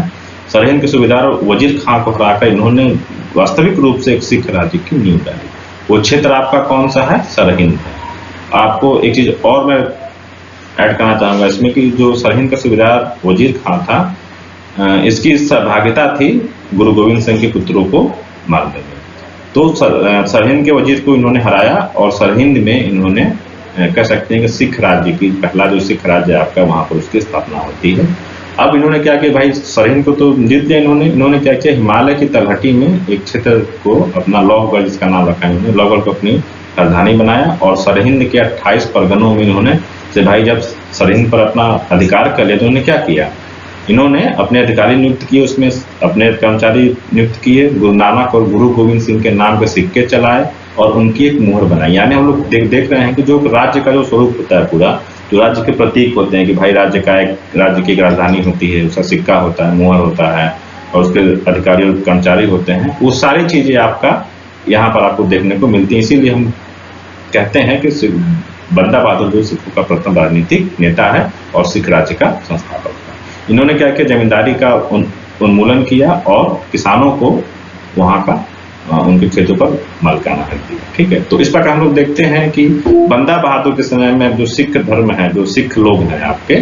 सरहिंद के सूबेदार वजीर खां को हराकर इन्होंने वास्तविक रूप से एक सिख राज्य की नींव डाली। वो क्षेत्र आपका कौन सा है, सरहिंद है। आपको एक चीज और मैं ऐड करना चाहूंगा इसमें कि जो सरहिंद का सूबेदार वजीर खां था, इसकी सहभागिता थी गुरु गोविंद सिंह के पुत्रों को मारने में। तो सरहिंद के वजीर को इन्होंने हराया और सरहिंद में इन्होंने कह सकते हैं कि सिख राज्य की, पहला जो सिख राज्य आपका, वहां पर उसकी स्थापना होती है। अब इन्होंने क्या किया भाई, सरहिंद को तो जीत लिया इन्होंने क्या किया, हिमालय की तलहटी में एक क्षेत्र को अपना लौहगढ़, जिसका नाम रखा है इन्होंने, लौहगढ़ को अपनी राजधानी बनाया। और सरहिंद के 28 परगनों में इन्होंने से भाई जब सरहिंद पर अपना अधिकार कर लिया, तो उन्होंने क्या किया, इन्होंने अपने अधिकारी नियुक्त किए, उसमें अपने कर्मचारी नियुक्त किए, गुरु नानक और गुरु गोविंद सिंह के नाम के सिक्के चलाए और उनकी एक मुहर बनाई। यानी हम लोग देख रहे हैं कि जो राज्य का जो स्वरूप होता है पूरा, जो राज्य के प्रतीक होते हैं कि भाई राज्य की एक राजधानी होती है, उसका सिक्का होता है, मुहर होता है और उसके अधिकारी और कर्मचारी होते हैं, वो सारी चीजें आपका यहाँ पर आपको देखने को मिलती है। इसीलिए हम कहते हैं कि बंदा बहादुर जो सिखों का प्रथम राजनीतिक नेता है और सिख राज्य का संस्थापक है। इन्होंने क्या किया, जमींदारी का उन्मूलन किया और किसानों को वहाँ का उनके क्षेत्रों पर मालिकाना हक दिया। ठीक है, तो इस प्रकार हम लोग देखते हैं कि बंदा बहादुर के समय में जो सिख धर्म है, जो सिख लोग हैं आपके,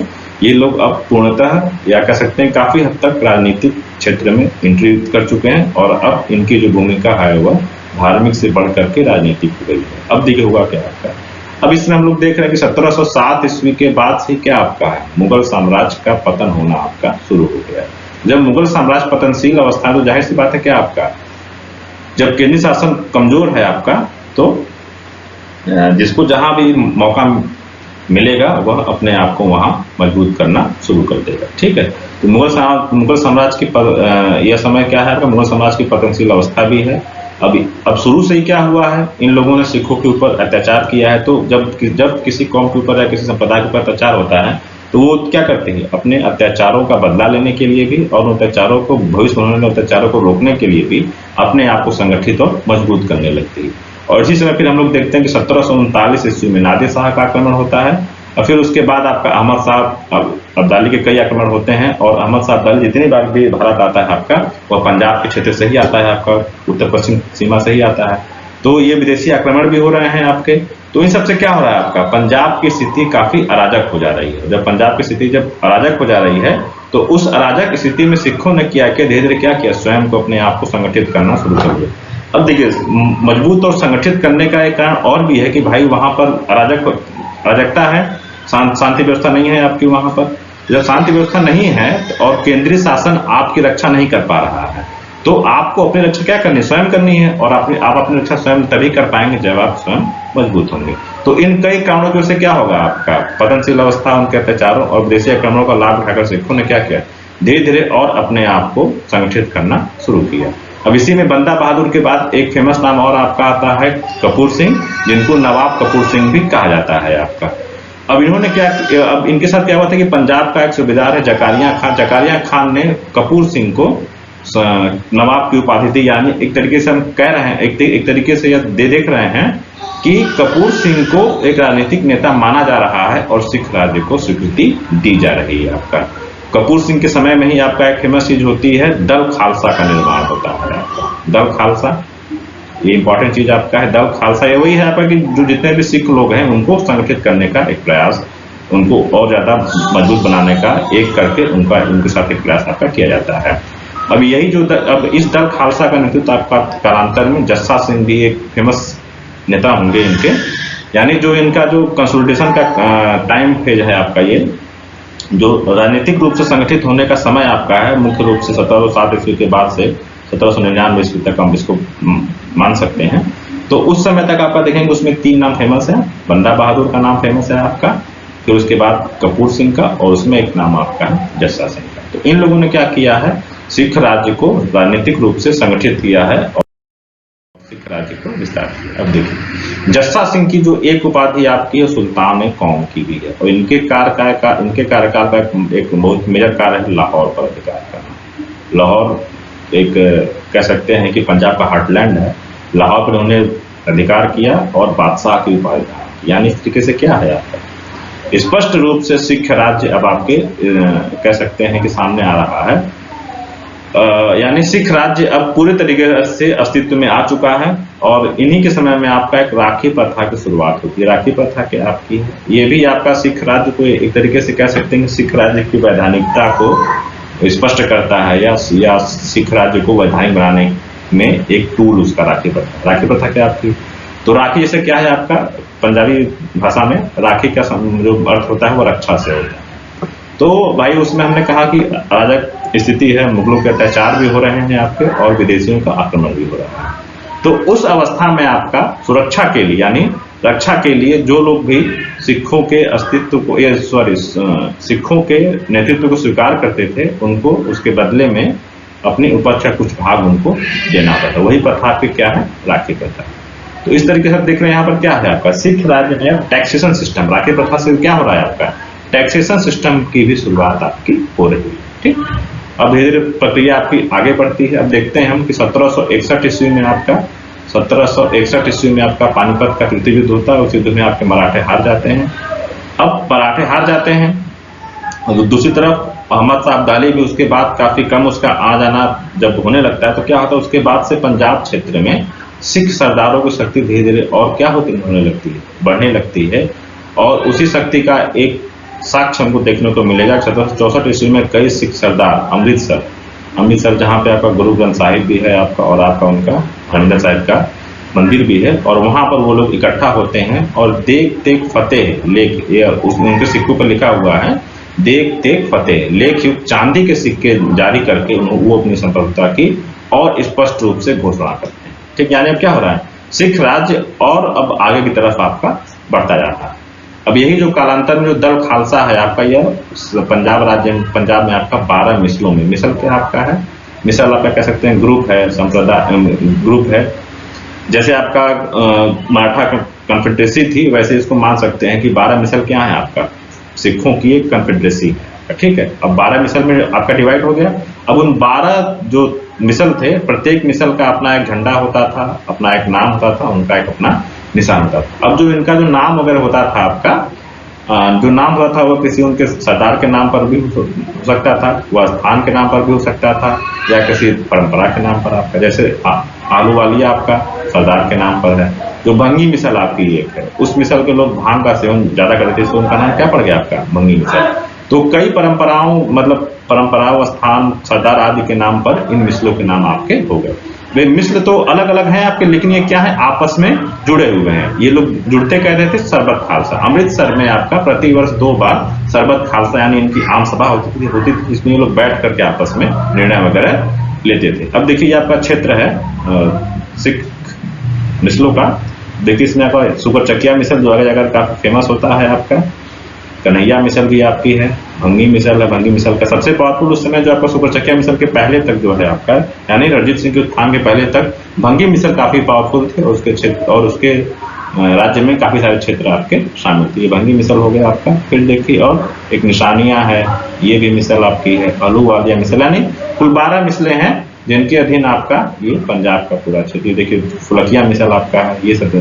ये लोग अब पूर्णतः या कह सकते हैं काफी हद तक राजनीतिक क्षेत्र में एंट्री कर चुके हैं और अब इनकी जो भूमिका है वह धार्मिक से बढ़ करके राजनीतिक हो गई है। अब देखिए होगा क्या आपका, अब इसमें हम लोग देख रहे हैं कि 1707 ईस्वी के बाद से क्या आपका है, मुगल साम्राज्य का पतन होना आपका शुरू हो गया। जब मुगल साम्राज्य पतनशील अवस्था, तो जाहिर सी बात है क्या आपका, जब केंद्रीय शासन कमजोर है आपका, तो जिसको जहां भी मौका मिलेगा वह अपने आप को वहां मजबूत करना शुरू कर देगा। ठीक है, तो मुगल साम्राज्य की यह समय क्या है आपका, मुगल साम्राज्य की पतनशील अवस्था भी है। अब शुरू से ही क्या हुआ है, इन लोगों ने सिखों के ऊपर अत्याचार किया है। तो जब किसी कौम के ऊपर या किसी संप्रदाय के ऊपर अत्याचार होता है, तो वो क्या करते हैं, अपने अत्याचारों का बदला लेने के लिए भी और अत्याचारों को, भविष्य में अत्याचारों को रोकने के लिए भी अपने आप को संगठित और मजबूत करने लगती है। और इसी समय फिर हम लोग देखते हैं कि 1739 ईस्वी में नादिर शाह का आक्रमण होता है और फिर उसके बाद आपका अहमद शाह अब्दाली के कई आक्रमण होते हैं। और अहमद शाह अब्दाली जितनी बार भी भारत आता है आपका, वह पंजाब के क्षेत्र से ही आता है, आपका उत्तर पश्चिम सीमा से ही आता है। तो ये विदेशी आक्रमण भी हो रहे हैं आपके। तो इन सबसे क्या हो रहा है आपका, पंजाब की स्थिति काफी अराजक हो जा रही है। जब पंजाब की स्थिति जब अराजक हो जा रही है, तो उस अराजक स्थिति में सिखों ने क्या किया, धीरे धीरे क्या किया, स्वयं को, अपने आप को संगठित करना शुरू कर दिया। अब देखिए, मजबूत और संगठित करने का एक कारण और भी है कि भाई वहां पर अराजकता है, शांति व्यवस्था नहीं है आपकी वहां पर। जब शांति व्यवस्था नहीं है और केंद्रीय शासन आपकी रक्षा नहीं कर पा रहा है, तो आपको अपनी रक्षा क्या करनी है, स्वयं करनी है। और आप अपनी रक्षा स्वयं तभी कर पाएंगे जब आप स्वयं मजबूत होंगे। तो इन कई कारणों की वजह से क्या होगा, आपका पतनशील अवस्था, उनके अत्याचारों और विदेशी आक्रमणों का लाभ उठाकर सिखों ने क्या किया, धीरे धीरे और अपने आप को संगठित करना शुरू किया। अब इसी में बंदा बहादुर के बाद एक फेमस नाम और आपका आता है कपूर सिंह, जिनको नवाब कपूर सिंह भी कहा जाता है आपका। अब इन्होंने क्या, अब इनके साथ क्या हुआ था कि पंजाब का एक सूबेदार है जकारिया खान ने कपूर सिंह को नवाब की उपाधि दी। यानी एक तरीके से हम कह रहे हैं, एक तरीके से यह देख रहे हैं कि कपूर सिंह को एक राजनीतिक नेता माना जा रहा है और सिख राज्य को स्वीकृति दी जा रही है आपका। कपूर सिंह के समय में ही आपका एक फेमस चीज होती है, दल खालसा का निर्माण होता है आपका। दल खालसा ये इंपॉर्टेंट चीज आपका है। दल खालसा ये वही है आपका कि जो जितने भी सिख लोग हैं उनको संगठित करने का एक प्रयास, उनको और ज्यादा मजबूत बनाने का एक करके उनके साथ एक प्रयास आपका किया जाता है। अब यही जो अब इस दल खालसा का नेतृत्व आपका कालांतर में जस्सा सिंह भी एक फेमस नेता होंगे इनके। यानी जो इनका जो कंसोलिडेशन का टाइम फेज है आपका, ये जो राजनीतिक रूप से संगठित होने का समय आपका है, मुख्य रूप से 1707 ईस्वी के बाद से 1799 ईस्वी तक हम इसको मान सकते हैं। तो उस समय तक आपका देखेंगे उसमें 3 नाम फेमस है। बंदा बहादुर का नाम फेमस है आपका, फिर उसके बाद कपूर सिंह का, और उसमें एक नाम आपका है जस्सा सिंह का। तो इन लोगों ने क्या किया है, सिख राज्य को राजनीतिक रूप से संगठित किया है और सिख राज्य को विस्तार किया। अब देखिए जस्सा सिंह की जो एक उपाधि आपकी है सुल्तान कौम की भी है, और इनके कार्यकाल का एक बहुत मेजर कार्य है लाहौर पर अधिकार करना। लाहौर एक कह सकते हैं कि पंजाब का हार्टलैंड है। लाहौर पर उन्होंने अधिकार किया और बादशाह की उपाधि धारण की। यानी इस तरीके से क्या है आपका स्पष्ट रूप से सिख राज्य अब आपके कह सकते हैं कि सामने आ रहा है। यानी सिख राज्य अब पूरे तरीके से अस्तित्व में आ चुका है। और इन्हीं के समय में आपका एक राखी प्रथा की शुरुआत होती है। राखी प्रथा क्या आपकी है, ये भी आपका सिख राज्य को एक तरीके से कह सकते हैं कि सिख राज्य की वैधानिकता को स्पष्ट करता है, या सिख राज्य को वैधानिक बनाने में एक टूल उसका राखी प्रथा। राखी प्रथा क्या आपकी, तो राखी जैसे क्या है आपका पंजाबी भाषा में राखी का जो अर्थ होता है वो रक्षा से होता है। तो भाई उसमें हमने कहा कि अराजक स्थिति है, मुगलों के अत्याचार भी हो रहे हैं आपके और विदेशियों का आक्रमण भी हो रहा है। तो उस अवस्था में आपका सुरक्षा के लिए यानी रक्षा के लिए जो लोग भी सिखों के अस्तित्व को सिखों के नेतृत्व को स्वीकार करते थे, उनको उसके बदले में अपनी उपज का कुछ भाग उनको देना होता था। वही प्रथा आपकी क्या है, राखी प्रथा। तो इस तरीके से देख रहे हैं यहाँ पर क्या है आपका सिख राज्य में टैक्सेशन सिस्टम। राखी प्रथा से क्या हो रहा है आपका टैक्सेशन सिस्टम की भी शुरुआत आपकी हो रही है। ठीक, अब धीरे धीरे प्रक्रिया आपकी आगे बढ़ती है। अब देखते हैं हम कि 1761 ईस्वी में आपका पानीपत का तृतीय युद्ध होता है। उस युद्ध में आपके मराठे हार जाते हैं। अब मराठे हार जाते हैं और दूसरी तरफ अहमद शाह अब्दाली भी उसके बाद काफी कम उसका आ जाना जब होने लगता है, तो क्या होता है उसके बाद से पंजाब क्षेत्र में सिख सरदारों की शक्ति धीरे धीरे और क्या होने लगती है, बढ़ने लगती है। और उसी शक्ति का एक साक्ष्य हमको देखने को मिलेगा। 1764 ईस्वी में कई सिख सरदार अमृतसर जहाँ पे आपका गुरु ग्रंथ साहिब भी है आपका, और आपका उनका हरिमंदिर साहिब का मंदिर भी है, और वहाँ पर वो लोग इकट्ठा होते हैं और देख तेग फतेह लेख उनके सिक्कों पर लिखा हुआ है, देख तेग फतेह लेख युक्त चांदी के सिक्के जारी करके वो अपनी संप्रभुता की और स्पष्ट रूप से घोषणा करते हैं। ठीक, यानी अब क्या हो रहा है सिख राज्य और अब आगे की तरफ आपका बढ़ता जाता है। अब यही जो कालांतर में जो दल खालसा है आपका, यह पंजाब में आपका 12 मिसलों में, मिसल क्या आपका है, मिसल आप कह सकते हैं ग्रुप है, संप्रदाय ग्रुप है। जैसे आपका मराठा कन्फेडरेसी थी, वैसे इसको मान सकते हैं कि 12 मिसल क्या है आपका सिखों की एक कन्फेडरेसी है। ठीक है, अब 12 मिसल में आपका डिवाइड हो गया। अब उन 12 जो मिसल थे, प्रत्येक मिसल का अपना एक झंडा होता था, अपना एक नाम होता था, उनका एक अपना निशान होता था। अब जो इनका जो नाम वगैरह होता था आपका, जो नाम होता था वो किसी उनके सरदार के नाम पर भी हो सकता था, वह स्थान के नाम पर भी हो सकता था, या किसी परंपरा के नाम पर आपका। जैसे आलूवालिया आपका सरदार के नाम पर है। जो भंगी मिसल आपकी एक है, उस मिसल के लोग भांग का सेवन ज्यादा करते थे, तो उनका नाम क्या पड़ गया आपका भंगी मिसल। तो कई परंपराओं स्थान सरदार आदि के नाम पर इन मिसलों के नाम आपके हो गए। वे मिसल तो अलग अलग हैं आपके, लेकिन ये क्या है आपस में जुड़े हुए हैं। ये लोग जुड़ते कहते थे सरबत खालसा। अमृतसर में आपका प्रतिवर्ष 2 बार सरबत खालसा यानी इनकी आम सभा होती थी, इसमें ये लोग बैठ करके आपस में निर्णय वगैरह लेते थे। अब देखिए आपका क्षेत्र है सिख मिसलों का। देखिए इसमें आपका सुपर चकिया मिसल जो आगे जाकर काफी फेमस होता है आपका। कन्हैया मिसल भी आपकी है, भंगी मिसल है। भंगी मिसल का सबसे पावरफुल उस समय जो आपका सुपर चकिया मिसल के पहले तक जो है आपका, यानी रणजीत सिंह के उत्थान के पहले तक भंगी मिसल काफी पावरफुल थे, और उसके क्षेत्र और उसके राज्य में काफी सारे क्षेत्र आपके शामिल थे। ये भंगी मिसल हो गया आपका। फिर देखिए और एक निशानियां है, ये भी मिसल आपकी है, अहलूवालिया मिसल, यानी कुल 12 मिसलें हैं जिनके अधीन आपका ये पंजाब का पूरा क्षेत्र। देखिए फुलकिया मिसल आपका है, ये सब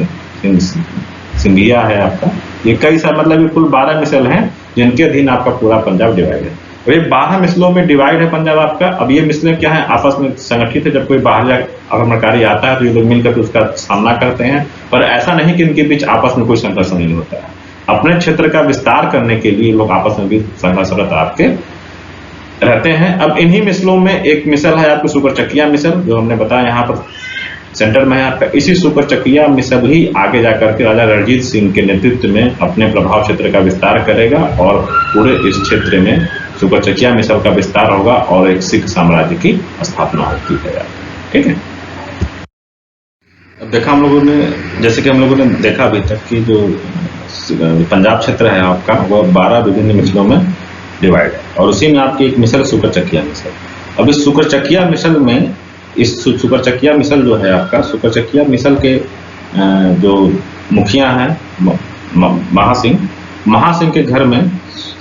सिंधिया है आपका, ये कई सारे, मतलब ये कुल 12 मिसल हैं जिनके अधीन आपका पूरा पंजाब डिवाइड है। और ये 12 मिसलों में डिवाइड है पंजाब आपका। अब ये मिसलें क्या है, आपस में संगठित है। जब कोई बाहर आक्रमणकारी आता है तो ये लोग मिलकर उसका सामना करते हैं, पर ऐसा नहीं कि इनके बीच आपस में कोई संघर्ष नहीं होता है। अपने क्षेत्र का विस्तार करने के लिए लोग आपस में भी संघर्षरत आपके रहते हैं। अब इन्हीं मिसलों में एक मिसल है आपकी सुपर चकिया मिसल, जो हमने बताया यहाँ पर सेंटर में है आपका। इसी सुपर चकिया मिसल ही आगे जाकर के राजा रणजीत सिंह के नेतृत्व में अपने प्रभाव क्षेत्र का विस्तार करेगा, और पूरे इस क्षेत्र में सुपर चकिया मिसल का विस्तार होगा और एक सिख साम्राज्य की स्थापना होती है। ठीक है, अब देखा हम लोगों ने, जैसे कि हम लोगों ने देखा अभी तक कि जो पंजाब क्षेत्र है आपका वह 12 विभिन्न मिसलों में डिवाइड है, और उसी में आपकी एक मिसल सुपर चकिया मिसल। अब इस सुपर चकिया मिसल में, इस सुपर चकिया मिसल जो है आपका, सुपर चकिया मिसल के जो मुखिया हैं महासिंह के घर में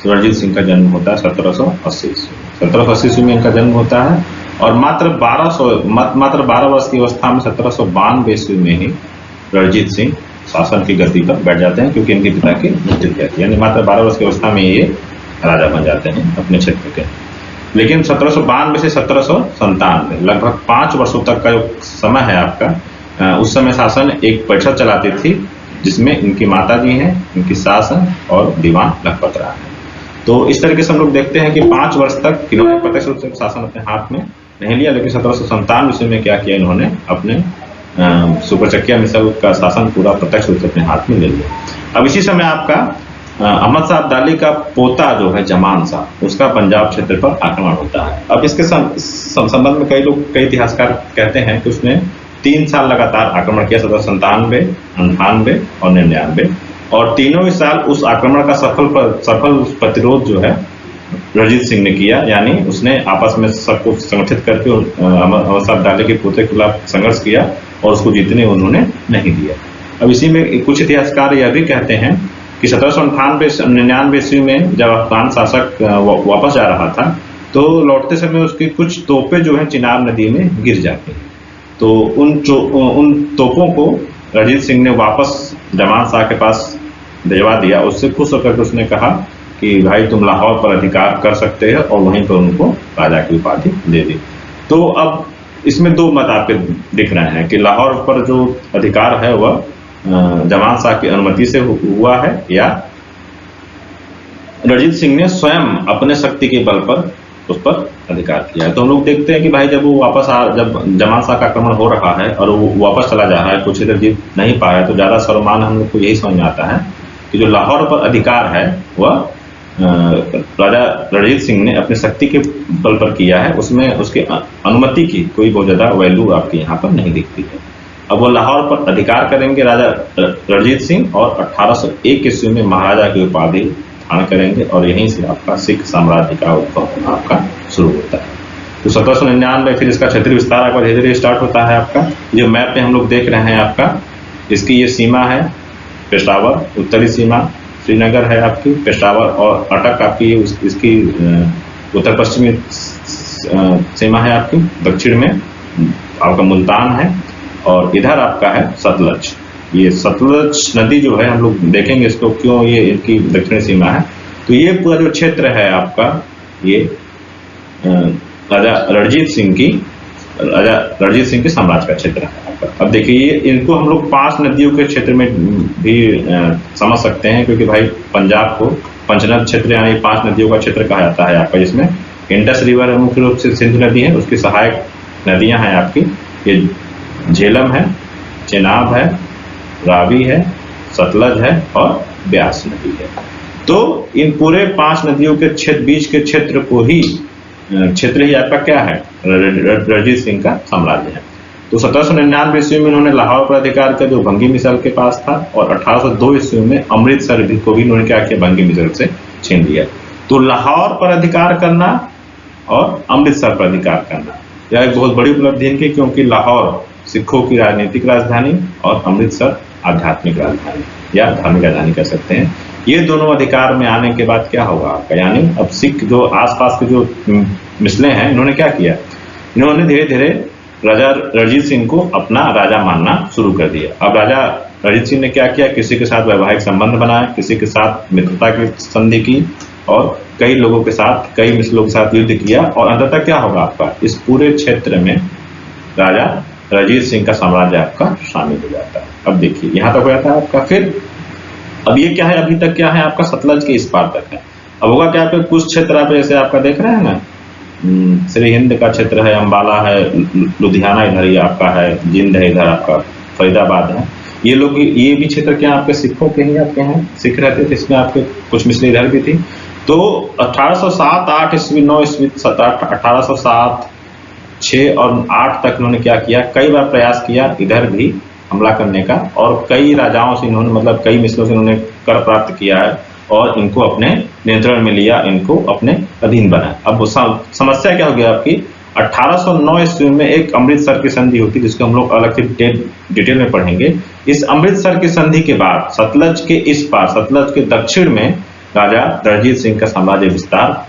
रणजीत सिंह का जन्म होता है 1780 ईस्वी में इनका जन्म होता है। और मात्र 12 वर्ष की अवस्था में 1792 ईस्वी में ही रणजीत सिंह शासन की गद्दी पर बैठ जाते हैं, क्योंकि इनके पिता की मृत्यु हुई थी। यानी मात्र 12 वर्ष की अवस्था में ये राजा बन जाते हैं अपने क्षेत्र के। लेकिन 1792 से 1797 लगभग 5 वर्षों तक का जो समय है आपका, उस समय शासन एक परिषद चलाती थी जिसमें इनकी माता जी हैं, इनकी सास हैं और दीवान लखपत राय हैं। तो इस तरीके से हम लोग देखते हैं कि 5 वर्ष तक इन्होंने प्रत्यक्ष रूप से शासन अपने हाथ में नहीं लिया, लेकिन 1797 ईस्वी में क्या किया इन्होंने, अपने सुपर चकिया मिसल का शासन पूरा प्रत्यक्ष रूप से अपने हाथ में ले लिया। अब इसी समय आपका अहमद शाह अब्दाली का पोता जो है जमान शाह, उसका पंजाब क्षेत्र पर आक्रमण होता है। अब इसके संबंध में कई इतिहासकार कहते हैं कि उसने 3 साल लगातार आक्रमण किया, 1797, 98 और 99, और तीनों ही साल उस आक्रमण का सफल प्रतिरोध जो है रणजीत सिंह ने किया। यानी उसने आपस में सबको संगठित करके अहमद शाह अब्दाली के पोते के खिलाफ संघर्ष किया और उसको जीतने उन्होंने नहीं दिया। अब इसी में कुछ इतिहासकार यह भी कहते हैं कि 1798-99 ईस्वी में जब अफगान शासक वापस जा रहा था, तो लौटते समय उसकी कुछ तोपें जो हैं चिनाब नदी में गिर जाती हैं। तो उन तोपों को रणजीत सिंह ने वापस जमान शाह के पास भिजवा दिया। उससे खुश होकर उसने कहा कि भाई तुम लाहौर पर अधिकार कर सकते हैं, और वहीं पर उनको राजा की उपाधि दे दी। तो अब इसमें 2 मत आपके दिख रहे हैं कि लाहौर पर जो अधिकार है वह जमान शाह की अनुमति से हुआ है, या रणजीत सिंह ने स्वयं अपने शक्ति के बल पर उस पर अधिकार किया है। तो हम लोग देखते हैं कि भाई जब वो जब जमान शाह का आक्रमण हो रहा है और वो वापस चला जा रहा है, कुछ इधर जीत नहीं पा रहा है, तो ज़्यादा सर्वमान हम लोग को यही समझ में आता है कि जो लाहौर पर अधिकार है वह राजा रणजीत सिंह ने अपनी शक्ति के बल पर किया है। उसमें उसकी अनुमति की कोई बहुत ज़्यादा वैल्यू आपके यहाँ पर नहीं दिखती है। अब वो लाहौर पर अधिकार करेंगे राजा रणजीत सिंह, और 1801 ईस्वी में महाराजा की उपाधि धारण करेंगे, और यहीं से आपका सिख साम्राज्य का उद्भव आपका शुरू होता है। तो 1799 में फिर इसका क्षेत्रीय विस्तार आपका धीरे धीरे स्टार्ट होता है। आपका जो मैप में हम लोग देख रहे हैं आपका, इसकी ये सीमा है पेशावर, उत्तरी सीमा श्रीनगर है आपकी, पेशावर और अटक आपकी इसकी उत्तर पश्चिमी सीमा है आपकी, दक्षिण में आपका मुल्तान है, और इधर आपका है सतलज। ये सतलज नदी जो है हम लोग देखेंगे इसको क्यों ये इनकी दक्षिणी सीमा है। तो ये पूरा जो क्षेत्र है आपका, ये राजा रणजीत सिंह की साम्राज्य का क्षेत्र है आपका। अब देखिए इनको हम लोग 5 नदियों के क्षेत्र में भी समझ सकते हैं, क्योंकि भाई पंजाब को पंचनद क्षेत्र यानी 5 नदियों का क्षेत्र कहा जाता है आपका, जिसमें इंडस रिवर मुख्य रूप से सिंधु नदी है, उसकी सहायक नदियां हैं आपकी, ये झेलम है, चेनाब है, रावी है, सतलज है और ब्यास नदी है। तो इन पूरे 5 नदियों के बीच के क्षेत्र ही आपका क्या है, रणजीत सिंह का साम्राज्य है। तो 1799 ईस्वी में उन्होंने लाहौर पर अधिकार किया जो भंगी मिसल के पास था, और 1802 ईस्वी में अमृतसर को भी उन्होंने क्या किया, भंगी मिसल से छीन लिया। तो लाहौर पर अधिकार करना और अमृतसर पर अधिकार करना, यह एक बहुत बड़ी उपलब्धि इनकी, क्योंकि लाहौर सिखों की राजनीतिक राजधानी और अमृतसर आध्यात्मिक राजधानी या धार्मिक राजधानी कह सकते हैं। ये दोनों अधिकार में आने के बाद क्या होगा आपका, यानी अब सिख जो आसपास के जो मिसले हैं, इन्होंने क्या किया, इन्होंने धीरे धीरे राजा रणजीत सिंह को अपना राजा मानना शुरू कर दिया। अब राजा रणजीत सिंह ने क्या किया, किसी के साथ वैवाहिक संबंध बनाए, किसी के साथ मित्रता की संधि की और कई लोगों के साथ, कई मिसलों के साथ युद्ध किया। और अंततः क्या होगा आपका, इस पूरे क्षेत्र में राजा रणजीत सिंह का साम्राज्य आपका शामिल हो जाता है। अब देखिए यहाँ तक हो जाता है आपका। फिर अब ये क्या है, अभी तक क्या है आपका, सतलज के इस पार तक है। अब होगा क्या, पे कुछ क्षेत्र आप जैसे आपका देख रहे हैं ना, श्री हिंद का क्षेत्र है, अम्बाला है, लुधियाना इधर ही आपका है, जिंद है इधर आपका, फरीदाबाद है, ये लोग, ये भी क्षेत्र क्या आपके सिखों के ही आपके हैं, सिख रहते थे, इसमें आपके कुछ मिसले इधर भी थी। तो 1807, 8 ईस्वी, 9 ईस्वी, 1807, 6 और 8 तक इन्होंने क्या किया, कई बार प्रयास किया इधर भी हमला करने का, और कई राजाओं से इन्होंने, मतलब कई मिसलों से इन्होंने कर प्राप्त किया है और इनको अपने नियंत्रण में लिया, इनको अपने अधीन बनाया। अब समस्या क्या हो गया आपकी, 1809 ईस्वी में एक अमृतसर की संधि होती है, जिसको हम लोग अलग से डिटेल में पढ़ेंगे। इस अमृतसर की संधि के बाद सतलज के इस पार, सतलज के दक्षिण में राजा रणजीत सिंह का साम्राज्य विस्तार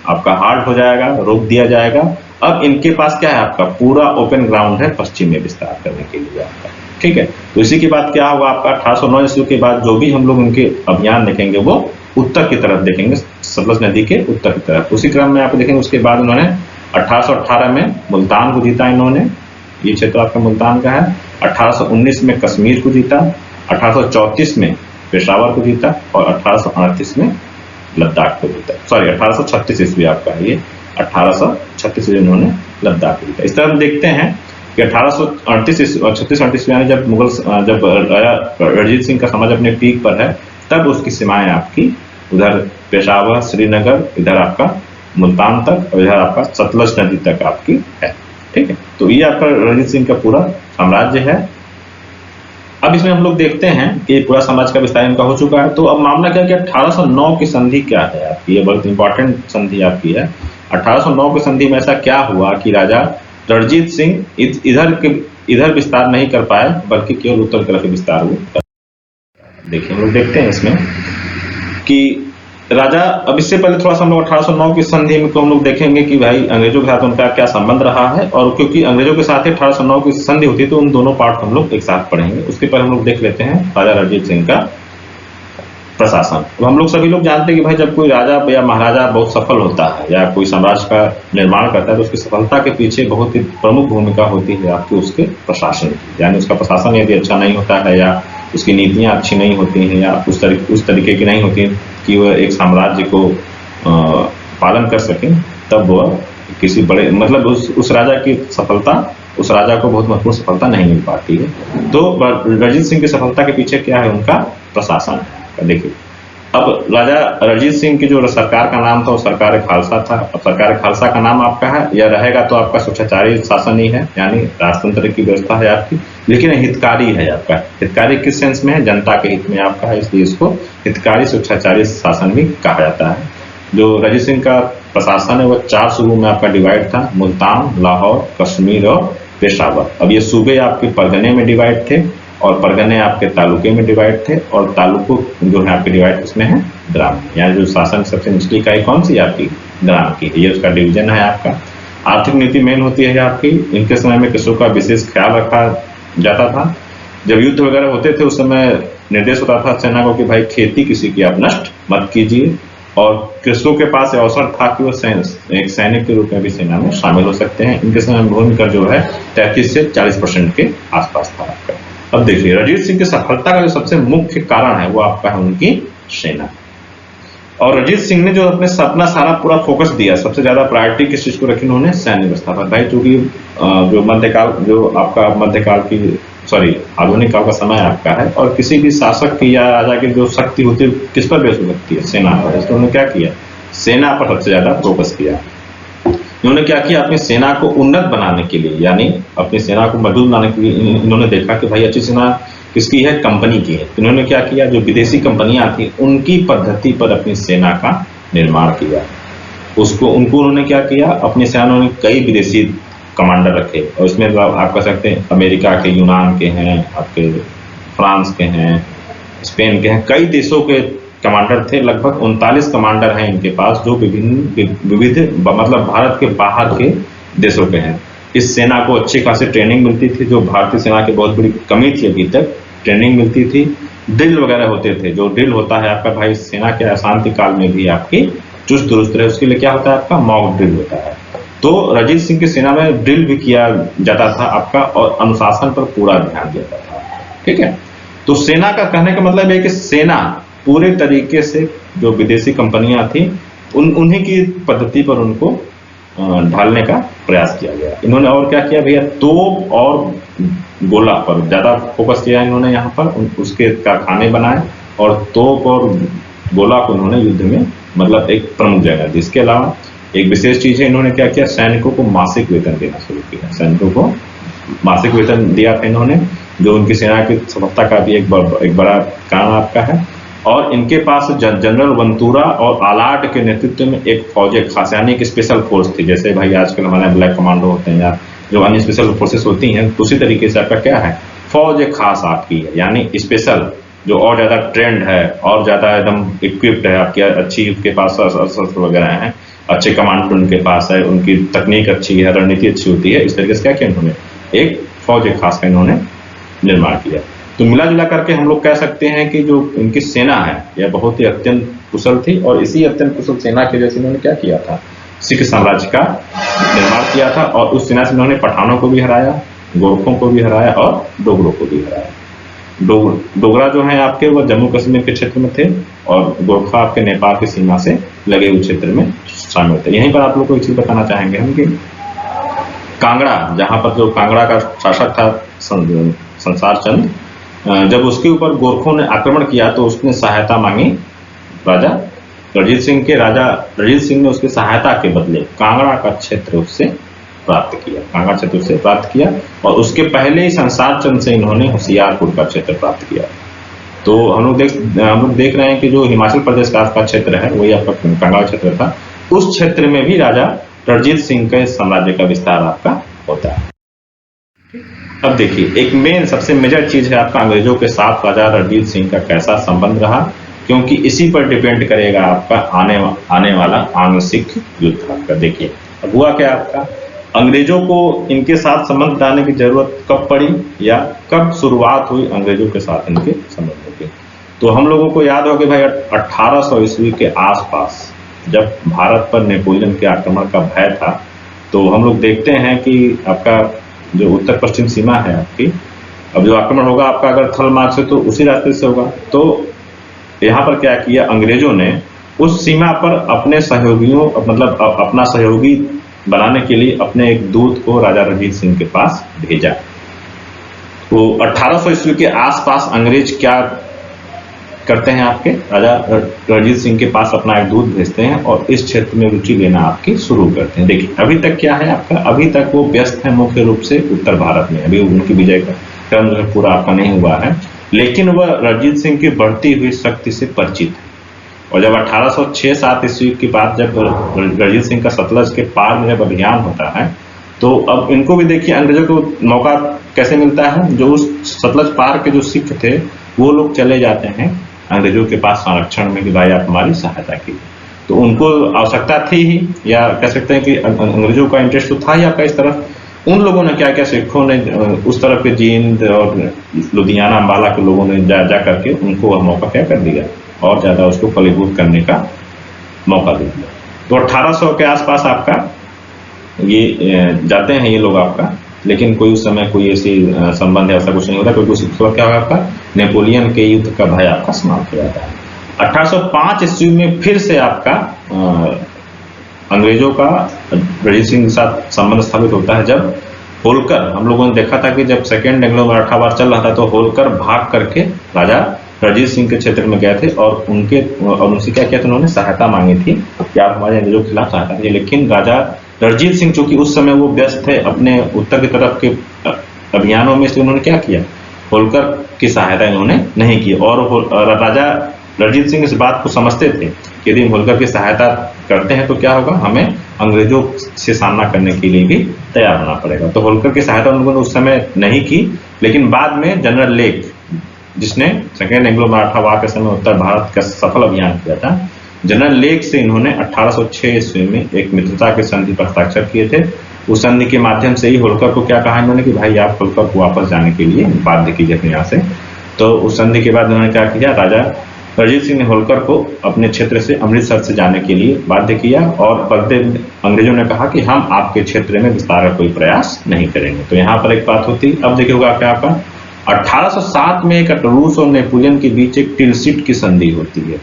आपका हार्ड हो जाएगा, रोक दिया जाएगा। अब इनके पास क्या है, आपका पूरा ओपन ग्राउंड है पश्चिम में विस्तार करने के लिए आपका, ठीक है। तो इसी के बाद क्या होगा आपका, 1809 ईस्वी के बाद जो भी हम लोग उनके अभियान देखेंगे वो उत्तर की तरफ देखेंगे, सतलज नदी के उत्तर की तरफ। उसी क्रम में आप देखेंगे उसके बाद उन्होंने 1818 में मुल्तान को जीता इन्होंने, ये क्षेत्र आपका मुल्तान का है। 1819 में कश्मीर को जीता, 1834 में पेशावर को जीता और 1838 में लद्दाख को जीता। सॉरी 1836 ईस्वी आपका है ये, 1836 में इन्होंने लद्दाख को जीता। इस तरह हम देखते हैं कि 1836 में जब मुगल, जब रणजीत सिंह का साम्राज्य अपने पीक पर है, तब उसकी सीमाएं आपकी उधर पेशावर, श्रीनगर, इधर आपका मुल्तान तक और इधर आपका सतलज नदी तक आपकी है, ठीक है। तो ये आपका रणजीत सिंह का पूरा साम्राज्य है। अब इसमें हम लोग देखते हैं कि पूरा साम्राज्य का विस्तार इनका हो चुका है। तो अब मामला क्या है कि 1809 की संधि क्या है आपकी, ये बहुत इंपॉर्टेंट संधि आपकी है। 1809 की संधि में ऐसा क्या हुआ कि राजा रणजीत सिंह इधर विस्तार नहीं कर पाए, बल्कि केवल उत्तर की तरफ विस्तार हुआ। देखिए हम लोग देखते हैं इसमें कि राजा, अब इससे पहले थोड़ा सा हम लोग 1809 की संधि में को हम लोग देखेंगे कि भाई अंग्रेजों के साथ उनका क्या संबंध रहा है, और क्योंकि अंग्रेजों के साथ 1809 की संधि होती है तो उन दोनों पार्ट हम लोग एक साथ पढ़ेंगे। उसके पहले हम लोग देख लेते हैं राजा रणजीत सिंह का प्रशासन। तो हम लोग सभी लोग जानते हैं कि भाई जब कोई राजा या महाराजा बहुत सफल होता है या कोई साम्राज्य का निर्माण करता है, तो उसकी सफलता के पीछे बहुत ही प्रमुख भूमिका होती है आपकी उसके प्रशासन की। यानी उसका प्रशासन यदि अच्छा नहीं होता है या उसकी नीतियां अच्छी नहीं होती हैं या उस तरीके की नहीं होती कि वह एक साम्राज्य को पालन कर सके, तब वह किसी बड़े, मतलब उस राजा की सफलता, उस राजा को बहुत महत्वपूर्ण सफलता नहीं मिल पाती है। तो रणजीत सिंह की सफलता के पीछे क्या है, उनका प्रशासन है। देखिए अब राजा रणजीत सिंह की जो सरकार का नाम था वो सरकार खालसा था। अब सरकार खालसा का नाम आपका है या रहेगा तो आपका स्वेच्छाचारी शासन ही है, यानी राजतंत्र की व्यवस्था है आपकी, लेकिन हितकारी है आपका। हितकारी किस सेंस में है, जनता के हित में आपका है, इसलिए इसको हितकारी स्वेच्छाचारी शासन भी कहा जाता है। जो रणजीत सिंह का प्रशासन है वो 4 सूबों में आपका डिवाइड था, मुल्तान, लाहौर, कश्मीर और पेशावर। अब ये सूबे आपके परगने में डिवाइड थे और परगने आपके तालुके में डिवाइड थे, और तालुकों जो है आपके डिवाइड इसमें है ग्राम, यानी जो शासन सबसे निचली इकाई कौन सी आपकी, ग्राम की, ये उसका डिवीजन है आपका। आर्थिक नीति मेन होती है आपकी। इनके समय में कृषकों का विशेष ख्याल रखा जाता था। जब युद्ध वगैरह होते थे उस समय निर्देश होता था सेना को कि भाई खेती किसी की आप नष्ट मत कीजिए, और कृषकों के पास अवसर था कि वो एक सैनिक के रूप में भी सेना में शामिल हो सकते हैं। इनके समय भूमिका जो है 33 से 40% के आसपास था आपका। अब देखिए रणजीत सिंह की सफलता का जो सबसे मुख्य कारण है वो आपका है उनकी सेना। और रणजीत सिंह ने जो अपना सारा पूरा फोकस दिया, सबसे ज्यादा प्रायोरिटी किस चीज को रखी उन्होंने, सैन्य व्यवस्था पर। भाई चूंकि जो मध्यकाल, जो आपका मध्यकाल की आधुनिक काल का समय आपका है, और किसी भी शासक की या राजा की जो शक्ति होती है किस पर बेस होती है, सेना पर। इसलिए उन्होंने क्या किया, सेना पर सबसे ज्यादा फोकस किया। इन्होंने क्या किया, अपनी सेना को उन्नत बनाने के लिए, यानी अपनी सेना को मजबूत बनाने के लिए इन्होंने देखा कि भाई अच्छी सेना किसकी है, कंपनी की है। इन्होंने क्या किया, जो विदेशी कंपनियां थी उनकी पद्धति पर अपनी सेना का निर्माण किया। उनको उन्होंने क्या किया, अपनी सेना में कई विदेशी कमांडर रखे, और इसमें आप कह सकते हैं अमेरिका के, यूनान के हैं, आपके फ्रांस के हैं, स्पेन के हैं, कई देशों के कमांडर थे। लगभग 39 कमांडर हैं इनके पास, जो विविध मतलब भारत के बाहर के देशों के हैं। इस सेना को अच्छी खासी ट्रेनिंग मिलती थी, जो भारतीय सेना की बहुत बड़ी कमी थी अभी तक, ट्रेनिंग मिलती थी, ड्रिल वगैरह होते थे। जो ड्रिल होता है आपका भाई सेना के अशांति काल में भी आपकी चुस्त दुरुस्त रहे, उसके लिए क्या होता है, आपका मॉक ड्रिल होता है। तो रणजीत सिंह की सेना में ड्रिल भी किया जाता था आपका, और अनुशासन पर पूरा ध्यान दिया जाता था। ठीक है, तो सेना का कहने का मतलब है कि सेना पूरे तरीके से जो विदेशी कंपनियां थी उन्हीं की पद्धति पर उनको ढालने का प्रयास किया गया। इन्होंने और क्या किया भैया, तोप और गोला पर ज्यादा फोकस किया इन्होंने, यहाँ पर उसके कारखाने बनाए, और तोप और गोला को उन्होंने युद्ध में मतलब एक प्रमुख जगह दी। इसके अलावा एक विशेष चीज है, इन्होंने क्या किया, सैनिकों को मासिक वेतन देना शुरू किया। सैनिकों को मासिक वेतन दिया था इन्होंने, जो उनकी सेना की सफलता का भी एक बड़ा कारण आपका है। और इनके पास जनरल वंतूरा और आलाट के नेतृत्व में एक फौज खास, यानी एक स्पेशल फोर्स थी। जैसे भाई आजकल हमारे ब्लैक कमांडो होते हैं या जो अन्य स्पेशल फोर्सेस होती हैं, उसी तरीके से आपका क्या है, फौज खास आपकी है, यानी स्पेशल, जो और ज्यादा ट्रेंड है और ज्यादा एकदम इक्विप्ड है, आपकी अच्छी उनके पास शस्त्र वगैरह हैं, अच्छे कमांडर उनके पास है, उनकी तकनीक अच्छी है, रणनीति अच्छी होती है। इस तरीके से क्या किया इन्होंने, एक फौज खास का इन्होंने निर्माण किया। तो मिला जुला करके हम लोग कह सकते हैं कि जो इनकी सेना है यह बहुत ही अत्यंत कुशल थी, और इसी अत्यंत कुशल सेना की वजह से इन्होंने क्या किया था, सिख साम्राज्य का निर्माण किया था। और उस सेना से इन्होंने पठानों को भी हराया, गोरखों को भी हराया और डोगरों को भी हराया। डोगरा जो है आपके वो जम्मू कश्मीर के क्षेत्र में थे, और गोरखा आपके नेपाल की सीमा से लगे हुए क्षेत्र में शामिल थे। यहीं पर आप लोग को एक चीज बताना चाहेंगे हम कि कांगड़ा, जहां पर जो कांगड़ा का शासक था संसार चंद, जब उसके ऊपर गोरखों ने आक्रमण किया तो उसने सहायता मांगी राजा रणजीत सिंह के। राजा रणजीत सिंह ने उसकी सहायता के बदले कांगड़ा का क्षेत्र उससे प्राप्त किया, कांगड़ा क्षेत्र से प्राप्त किया, और उसके पहले ही संसार चंद से इन्होंने होशियारपुर का क्षेत्र प्राप्त किया। तो हम लोग देख रहे हैं कि जो हिमाचल प्रदेश का आपका क्षेत्र है वही आपका कांगड़ा क्षेत्र था। उस क्षेत्र में भी राजा रणजीत सिंह के साम्राज्य का विस्तार आपका होता है। अब देखिए, एक मेन सबसे मेजर चीज है आपका अंग्रेजों के साथ राजा रणजीत सिंह का कैसा संबंध रहा, क्योंकि इसी पर डिपेंड करेगा आपका आने वाला आंशिक युद्ध आपका। देखिए अब हुआ क्या आपका, अंग्रेजों को इनके साथ संबंध बनाने की जरूरत कब पड़ी, या कब शुरुआत हुई अंग्रेजों के साथ इनके संबंधों की। तो हम लोगों को याद हो कि भाई 1800 ईस्वी के आसपास जब भारत पर नेपोलियन के आक्रमण का भय था, तो हम लोग देखते हैं कि आपका जो उत्तर पश्चिम सीमा है आपकी, अब जो आक्रमण होगा आपका अगर थल मार्ग से तो उसी रास्ते से होगा। तो यहाँ पर क्या किया अंग्रेजों ने, उस सीमा पर अपने सहयोगियों मतलब अपना सहयोगी बनाने के लिए अपने एक दूत को राजा रणजीत सिंह के पास भेजा। तो 1800 ईस्वी के आसपास अंग्रेज क्या करते हैं, आपके राजा रणजीत सिंह के पास अपना एक दूत भेजते हैं और इस क्षेत्र में रुचि लेना आपकी शुरू करते हैं। देखिए अभी तक क्या है आपका, अभी तक वो व्यस्त है मुख्य रूप से उत्तर भारत में, अभी उनकी विजय का क्रम जो है पूरा आपका नहीं हुआ है, लेकिन वह रणजीत सिंह की बढ़ती हुई शक्ति से परिचित है। और जब 1806-7 ईस्वी की बात, जब रणजीत सिंह का सतलज के पार में जब अभियान होता है, तो अब इनको भी देखिए अंग्रेजों को मौका कैसे मिलता है, जो उस सतलज पार के जो सिख थे वो लोग चले जाते हैं अंग्रेजों के पास संरक्षण में कि भाई आप हमारी सहायता कीजिए। तो उनको आवश्यकता थी ही, या कह सकते हैं कि अंग्रेजों का इंटरेस्ट तो था ही आपका इस तरफ। उन लोगों ने क्या किया, सिखों ने उस तरफ के जींद और लुधियाना अम्बाला के लोगों ने जा करके उनको वह मौका क्या कर दिया, और ज्यादा उसको फलीभूत करने का मौका दे दिया। तो 1800 के आसपास आपका ये जाते हैं ये लोग आपका, लेकिन कोई उस समय कोई ऐसी संबंध ऐसा कुछ नहीं होता, क्योंकि उस वक्त क्या होगा आपका, नेपोलियन के युद्ध का भय आपका समाप्त हो जाता है। 1805 ईस्वी में फिर से आपका अंग्रेजों का रणजीत सिंह के साथ संबंध स्थापित होता है, जब होलकर, हम लोगों ने देखा था कि जब सेकेंड एंग्लो मराठा वार चल रहा था तो होलकर भाग करके राजा रणजीत सिंह के क्षेत्र में गए थे, और उनसे क्या किया था, उन्होंने सहायता मांगी थी कि आप हमारे अंग्रेजों के खिलाफ सहायता कीजिए। लेकिन राजा रणजीत सिंह चूंकि उस समय वो व्यस्त थे अपने उत्तर की तरफ के अभियानों में, इसलिए उन्होंने क्या किया, होलकर की सहायता इन्होंने नहीं की। और राजा रणजीत सिंह इस बात को समझते थे कि यदि होलकर की सहायता करते हैं तो क्या होगा, हमें अंग्रेजों से सामना करने के लिए भी तैयार होना पड़ेगा। तो होलकर की सहायता उन्होंने उस समय नहीं की, लेकिन बाद में जनरल लेक, जिसने सेकेंड एंग्लो मराठा वार के समय उत्तर भारत का सफल अभियान किया था, जनरल लेक से इन्होंने 1806 ईस्वी में एक मित्रता के संधि पर हस्ताक्षर किए थे। उस संधि के माध्यम से ही होलकर को क्या कहा इन्होंने कि भाई आप होलकर को वापस जाने के लिए बाध्य कीजिए अपने यहाँ से। तो उस संधि के बाद उन्होंने क्या किया, राजा रणजीत सिंह ने होलकर को अपने क्षेत्र से अमृतसर से जाने के लिए बाध्य किया, और बदले अंग्रेजों ने कहा कि हम आपके क्षेत्र में विस्तार का कोई प्रयास नहीं करेंगे। तो यहाँ पर एक बात होती, अब देखिए होगा क्या आपका 1807 में एक रूस और नेपोलियन के बीच एक टिलसिट की संधि होती है।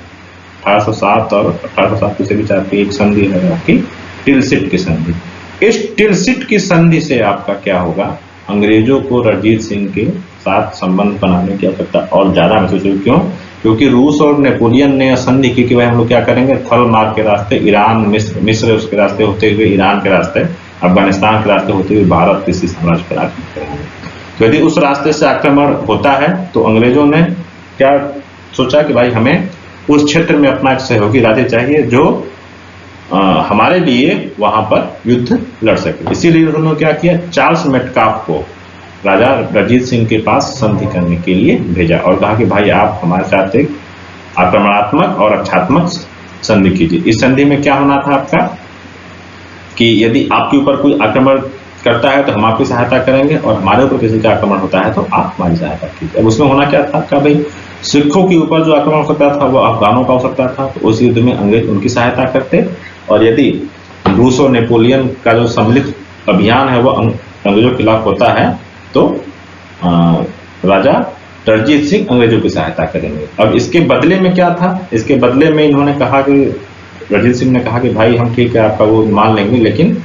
1807 और 1807 के बीच आपकी एक संधि है, आपकी टिलसिट की संधि। इस टिलसिट की संधि से आपका क्या होगा, अंग्रेजों को रणजीत सिंह के साथ संबंध बनाने की आवश्यकता और ज्यादा महसूस हुई। क्यों? क्योंकि रूस और नेपोलियन ने संधि की कि भाई हम लोग क्या करेंगे, थल मार्ग के रास्ते ईरान, मिस्र उसके रास्ते होते हुए ईरान के रास्ते, अफगानिस्तान के रास्ते होते हुए भारत किसी साम्राज्य पर आक्रमण करेंगे। तो यदि उस रास्ते से आक्रमण होता है तो अंग्रेजों ने क्या सोचा कि भाई हमें उस क्षेत्र में अपना एक सहयोगी राज्य चाहिए जो हमारे लिए वहां पर युद्ध लड़ सके। इसीलिए उन्होंने क्या किया, चार्ल्स मेटकाफ को राजा रणजीत सिंह के पास संधि करने के लिए भेजा और कहा कि भाई आप हमारे साथ एक आक्रमणात्मक और रक्षात्मक संधि कीजिए। इस संधि में क्या होना था आपका कि यदि आपके ऊपर कोई आक्रमण करता है तो हम आपकी सहायता करेंगे, और हमारे ऊपर किसी का आक्रमण होता है तो आप हमारी सहायता कीजिए। अब उसमें होना क्या था का भाई, सिखों के ऊपर जो आक्रमण हो सकता था वो अफगानों का हो सकता था, तो उस युद्ध में अंग्रेज उनकी सहायता करते, और यदि रूस और नेपोलियन का जो सम्मिलित अभियान है वो अंग्रेजों के खिलाफ होता है तो राजा रणजीत सिंह अंग्रेजों की सहायता करेंगे। अब इसके बदले में क्या था, इसके बदले में इन्होंने कहा कि रणजीत सिंह ने कहा कि भाई हम ठीक है आपका वो मान लेंगे, लेकिन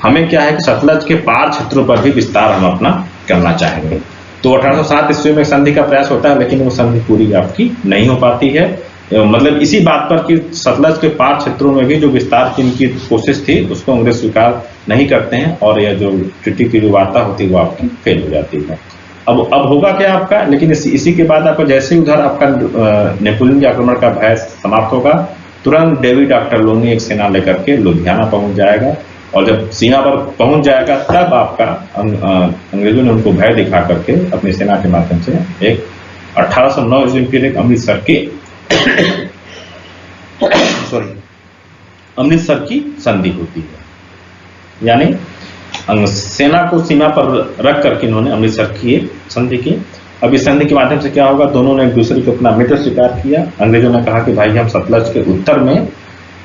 हमें क्या है कि सतलज के पार क्षेत्रों पर भी विस्तार हम अपना करना चाहेंगे। तो 1807 ईस्वी में संधि का प्रयास होता है, लेकिन वो संधि पूरी आपकी नहीं हो पाती है। मतलब इसी बात पर कि सतलज के पार क्षेत्रों में भी जो विस्तार की इनकी कोशिश थी उसको अंग्रेज स्वीकार नहीं करते हैं, और यह जो ट्रीटी की जो वार्ता होती है वो आपकी फेल हो जाती है। अब होगा क्या आपका, लेकिन इसी के बाद आपका जैसे ही उधर आपका नेपोलियन के आक्रमण का भय समाप्त होगा, तुरंत डेविड ऑक्टरलोनी एक सेना लेकर के लुधियाना पहुंच जाएगा, और जब सीमा पर पहुंच जाएगा तब आपका अंग्रेजों ने उनको भय दिखा करके अपनी सेना के माध्यम से एक 1809 ईस्वी के अमृतसर के अमृतसर की संधि होती है, यानी सेना को सीमा पर रख करके इन्होंने अमृतसर की एक संधि की। अब इस संधि के माध्यम से क्या होगा, दोनों ने एक दूसरे को अपना मित्र स्वीकार किया। अंग्रेजों ने कहा कि भाई हम सतलज के उत्तर में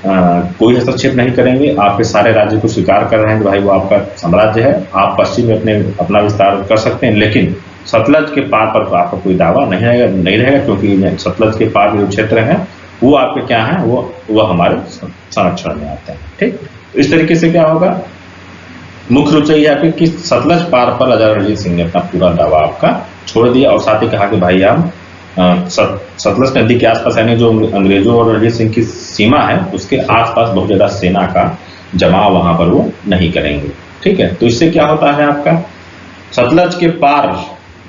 कोई हस्तक्षेप नहीं करेंगे, आपके सारे राज्य को स्वीकार कर रहे हैं कि भाई वो आपका साम्राज्य है, आप पश्चिम में अपना विस्तार कर सकते हैं, लेकिन सतलज के पार पर तो आपका कोई दावा नहीं रहेगा क्योंकि सतलज के पार जो क्षेत्र है वो आपके क्या है, वो हमारे संरक्षण में आते हैं। ठीक, इस तरीके से क्या होगा, मुख्य रूप से यह है कि सतलज पार पर राजा रणजीत सिंह ने अपना पूरा दावा आपका छोड़ दिया, और साथ ही कहा कि भाई हम सतलज नदी के आसपास यानी जो अंग्रेजों और रणजीत सिंह की सीमा है उसके आसपास बहुत ज्यादा सेना का जमाव वहां पर वो नहीं करेंगे। ठीक है, तो इससे क्या होता है आपका सतलज के पार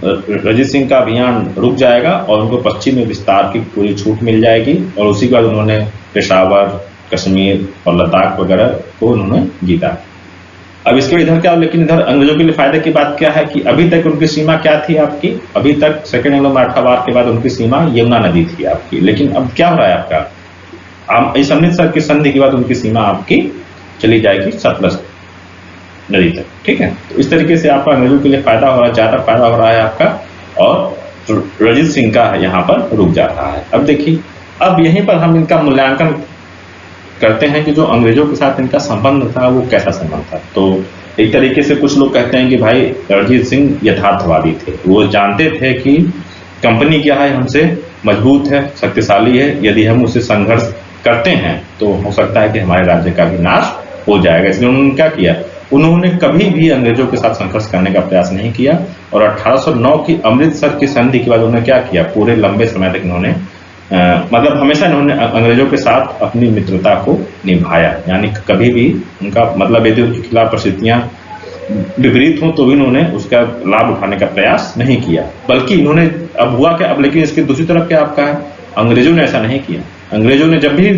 रणजीत सिंह का अभियान रुक जाएगा और उनको पश्चिम में विस्तार की पूरी छूट मिल जाएगी, और उसी के बाद उन्होंने पेशावर, कश्मीर और लद्दाख वगैरह को उन्होंने जीता। अब इसके इधर क्या, लेकिन इधर अंग्रेजों के लिए फायदे की बात क्या है कि अभी तक उनकी सीमा क्या थी आपकी, अभी तक सेकेंड एंग्लो मराठा वार के बाद उनकी सीमा यमुना नदी थी आपकी, लेकिन अब क्या हो रहा है आपका, इस अमृतसर की संधि के बाद उनकी सीमा आपकी चली जाएगी सतलज नदी तक। ठीक है, तो इस तरीके से आपका अंग्रेजों के लिए फायदा हो रहा है, ज्यादा फायदा हो रहा है आपका, और रणजीत सिंह का यहाँ पर रुक जा रहा है। अब देखिए, अब यहीं पर हम इनका मूल्यांकन करते हैं कि जो अंग्रेजों के साथ इनका संबंध था वो कैसा संबंध था। तो एक तरीके से कुछ लोग कहते हैं कि भाई रणजीत सिंह यथार्थवादी थे, वो जानते थे कि कंपनी क्या है, हमसे मजबूत है, शक्तिशाली है, यदि हम उससे संघर्ष करते हैं तो हो सकता है कि हमारे राज्य का भी नाश हो जाएगा। इसलिए उन्होंने क्या किया, उन्होंने कभी भी अंग्रेजों के साथ संघर्ष करने का प्रयास नहीं किया, और 1809 की अमृतसर की संधि के बाद उन्होंने क्या किया, पूरे लंबे समय तक इन्होंने मतलब हमेशा इन्होंने अंग्रेजों के साथ अपनी मित्रता को निभाया, यानी कभी भी उनका मतलब यदि उनके खिलाफ परिस्थितियां विपरीत हो तो भी इन्होंने उसका लाभ उठाने का प्रयास नहीं किया, बल्कि इन्होंने अब हुआ क्या, अब लेकिन इसकी दूसरी तरफ क्या आपका है, अंग्रेजों ने ऐसा नहीं किया। अंग्रेजों ने जब भी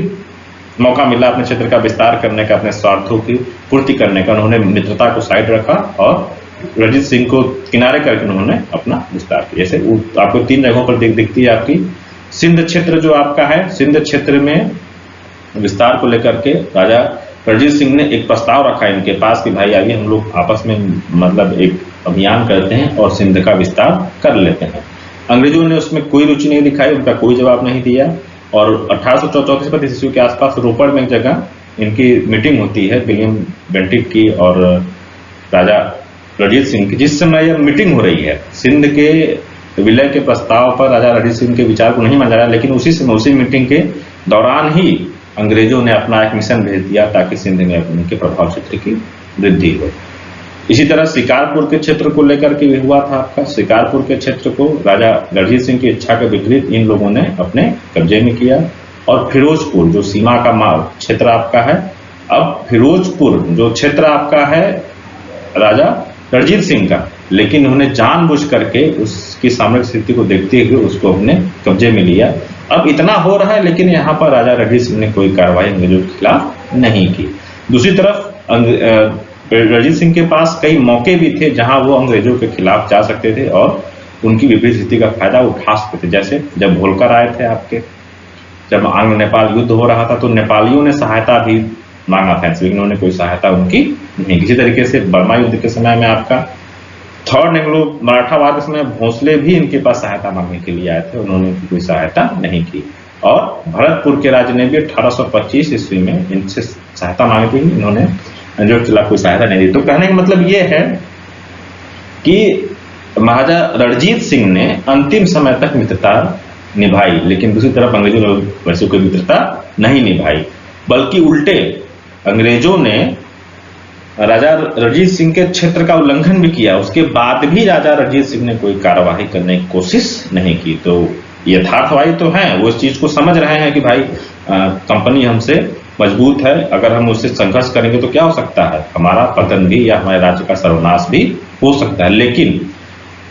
मौका मिला अपने क्षेत्र का विस्तार करने का, अपने स्वार्थों की पूर्ति करने का, उन्होंने मित्रता को साइड रखा और रणजीत सिंह को किनारे करके उन्होंने अपना विस्तार किया। जैसे आपको 3 जगहों पर दिखती है आपकी सिंध क्षेत्र जो आपका है, सिंध क्षेत्र में विस्तार को लेकर के राजा रणजीत सिंह ने एक प्रस्ताव रखा इनके पास कि भाई आइए हम लोग आपस में मतलब एक अभियान करते हैं और सिंध का विस्तार कर लेते हैं। अंग्रेजों ने उसमें कोई रुचि नहीं दिखाई, उनका कोई जवाब नहीं दिया। और 1834 ईस्वी के आसपास रोपड़ में एक जगह इनकी मीटिंग होती है विलियम बेंटिक की और राजा रणजीत सिंह की। जिस समय यह मीटिंग हो रही है, सिंध के विलय के प्रस्ताव पर राजा रणजीत सिंह के विचार को नहीं माना जा रहा, लेकिन उसी समय उसी मीटिंग के दौरान ही अंग्रेजों ने अपना एक मिशन भेज दिया ताकि सिंध में उनके प्रभाव क्षेत्र की वृद्धि हो। इसी तरह शिकारपुर के क्षेत्र को लेकर के भी हुआ था आपका। शिकारपुर के क्षेत्र को राजा रणजीत सिंह की इच्छा के विपरीत इन लोगों ने अपने कब्जे में किया। और फिरोजपुर जो सीमा का क्षेत्र आपका है, अब फिरोजपुर जो क्षेत्र आपका है राजा रणजीत सिंह का, लेकिन उन्होंने जानबूझ करके उसकी सामरिक स्थिति को देखते हुए उसको अपने कब्जे में लिया। अब इतना हो रहा है, लेकिन यहाँ पर राजा रणजीत सिंह ने कोई कार्रवाई अंग्रेजों के खिलाफ नहीं की। दूसरी तरफ रणजीत सिंह के पास कई मौके भी थे जहां वो अंग्रेजों के खिलाफ जा सकते थे और उनकी विपरीत स्थिति का फायदा उठा सकते थे। जैसे जब होलकर आए थे आपके, जब आंग्ल नेपाल युद्ध हो रहा था तो नेपालियों ने सहायता भी मांगा था, लेकिन उन्होंने कोई सहायता उनकी नहीं। किसी तरीके से बर्मा युद्ध के समय में आपका थर्ड एंग्लो मराठा वार के समय भोसले भी इनके पास सहायता मांगने के लिए आए थे, उन्होंने कोई सहायता नहीं की। और भरतपुर के राजा ने भी 1825 ईस्वी में इनसे सहायता मांगी थी, इन्होंने जो खिलाफ कोई सहायता नहीं दी। तो कहने का मतलब ये है कि महाराजा रणजीत सिंह ने अंतिम समय तक मित्रता निभाई, लेकिन दूसरी तरफ अंग्रेजों वैसे कोई मित्रता नहीं निभाई, बल्कि उल्टे अंग्रेजों ने राजा रणजीत सिंह के क्षेत्र का उल्लंघन भी किया। उसके बाद भी राजा रणजीत सिंह ने कोई कार्यवाही करने की कोशिश नहीं की। तो यथार्थवादी तो हैं, वो इस चीज को समझ रहे हैं कि भाई कंपनी हमसे मजबूत है, अगर हम उससे संघर्ष करेंगे तो क्या हो सकता है, हमारा पतन भी या हमारे राज्य का सर्वनाश भी हो सकता है। लेकिन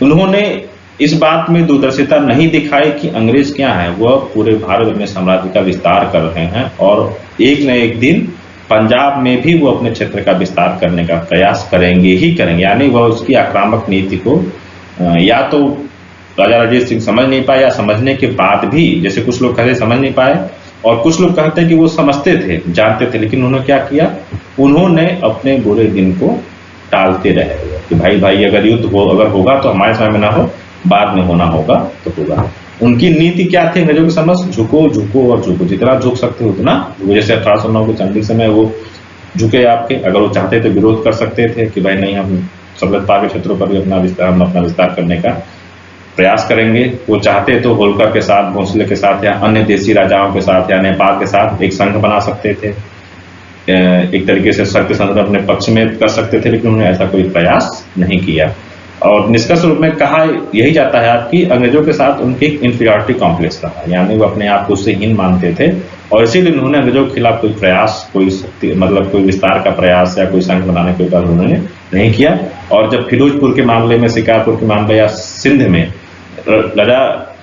उन्होंने इस बात में दूरदर्शिता नहीं दिखाई कि अंग्रेज क्या है, वह पूरे भारत में साम्राज्य का विस्तार कर रहे हैं और एक न एक दिन पंजाब में भी वो अपने क्षेत्र का विस्तार करने का प्रयास करेंगे ही करेंगे। यानी वह उसकी आक्रामक नीति को या तो राजा रणजीत सिंह समझ नहीं पाए, या समझने के बाद भी, जैसे कुछ लोग कहते समझ नहीं पाए और कुछ लोग कहते हैं कि वो समझते थे, जानते थे, लेकिन उन्होंने क्या किया, उन्होंने अपने बुरे दिन को टालते रहे कि भाई अगर युद्ध हो, अगर होगा तो हमारे समय में ना हो, बाद में होना होगा तो होगा। उनकी नीति क्या थी अंग्रेजों की समझ, झुको झुको और झुको, जितना झुक सकते हो उतना झुको। जैसे 1809 के चंडी समय वो झुके आपके, अगर वो चाहते तो विरोध कर सकते थे कि भाई नहीं, हम सभ्यता के क्षेत्रों पर भी अपना विस्तार करने का प्रयास करेंगे। वो चाहते तो होलकर के साथ, भोसले के साथ या अन्य देशी राजाओं के साथ या नेपाल के साथ एक संघ बना सकते थे, एक तरीके से शक्ति संतुलन अपने पक्ष में कर सकते थे, लेकिन उन्होंने ऐसा कोई प्रयास नहीं किया। और निष्कर्ष रूप में कहा यही जाता है आपकी अंग्रेजों के साथ उनकी इंफीरियरिटी कॉम्प्लेक्स था, यानी वो अपने आप को उससे हीन मानते थे और इसीलिए उन्होंने अंग्रेजों के खिलाफ कोई प्रयास, कोई शक्ति मतलब कोई विस्तार का प्रयास या कोई संघ बनाने का प्रयास उन्होंने नहीं किया। और जब फिरोजपुर के मामले में, शिकारपुर के मामले या सिंध में राजा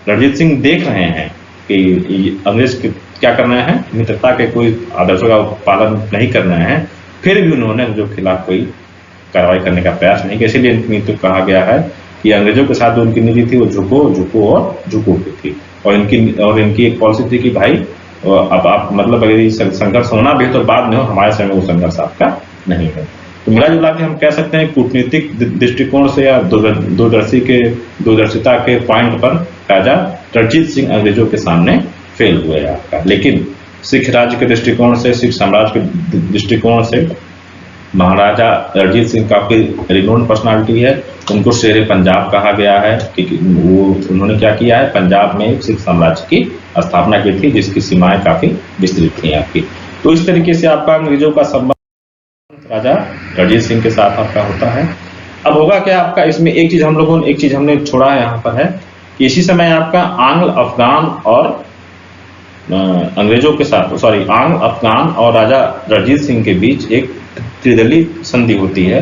रणजीत सिंह देख रहे हैं कि अंग्रेज क्या कर रहे हैं, मित्रता के कोई आदर्शों का पालन नहीं कर रहे हैं, फिर भी उन्होंने अंग्रेजों के खिलाफ कोई कार्रवाई करने का प्रयास नहीं किया। इसीलिए इनकी नीति कहा गया है कि अंग्रेजों के साथ जो उनकी नीति थी वो झुको झुको और झुको की थी। और इनकी एक पॉलिसी थी कि भाई अब आप मतलब अगर संघर्ष होना भी तो बाद में हो, हमारे समय वो संघर्ष आपका नहीं है। तो मिला जुला के हम कह सकते हैं कूटनीतिक दृष्टिकोण से या दूरदर्शिता के पॉइंट पर राजा रणजीत सिंह अंग्रेजों के सामने फेल हुए आपका। लेकिन सिख राज्य के दृष्टिकोण से, सिख साम्राज्य के दृष्टिकोण से महाराजा रणजीत सिंह काफी रिनोन पर्सनालिटी है। उनको शेर पंजाब कहा गया है क्योंकि वो उन्होंने क्या किया है, पंजाब में सिख साम्राज्य की स्थापना की थी जिसकी सीमाएं काफी विस्तृत थी आपकी। तो इस तरीके से आपका अंग्रेजों का संबंध राजा रणजीत सिंह के साथ आपका होता है। अब होगा क्या आपका, इसमें एक चीज हमने छोड़ा है यहाँ पर है कि इसी समय आपका आंग्ल अफगान और अंग्रेजों के साथ आंग्ल अफगान और राजा रणजीत सिंह के बीच एक त्रिदलीय संधि होती है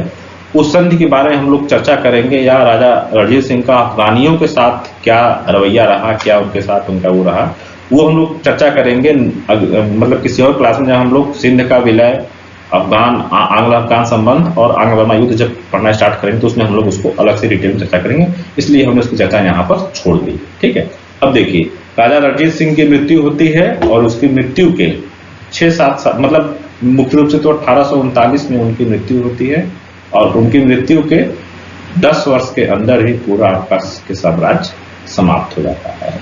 उस संधि के बारे में हम लोग चर्चा करेंगे, या राजा रणजीत सिंह का अफगानियों के साथ क्या रवैया रहा, क्या उनके साथ उनका वो रहा, वो हम लोग चर्चा करेंगे मतलब किसी और क्लास में, जब हम लोग सिंध का विलय, आंग्ल अफगान संबंध और आंग्ल बर्मा युद्ध जब पढ़ना स्टार्ट करेंगे तो उसमें हम लोग उसको अलग से डिटेल में चर्चा करेंगे, इसलिए हमने उसकी चर्चा यहाँ पर छोड़ दी। ठीक है, अब देखिए राजा रणजीत सिंह की मृत्यु होती है और उसकी मृत्यु के 6-7 साल, मतलब मुख्य रूप से तो 1839 में उनकी मृत्यु होती है, और उनकी मृत्यु के 10 वर्ष के अंदर ही पूरा आपका साम्राज्य समाप्त हो जाता है।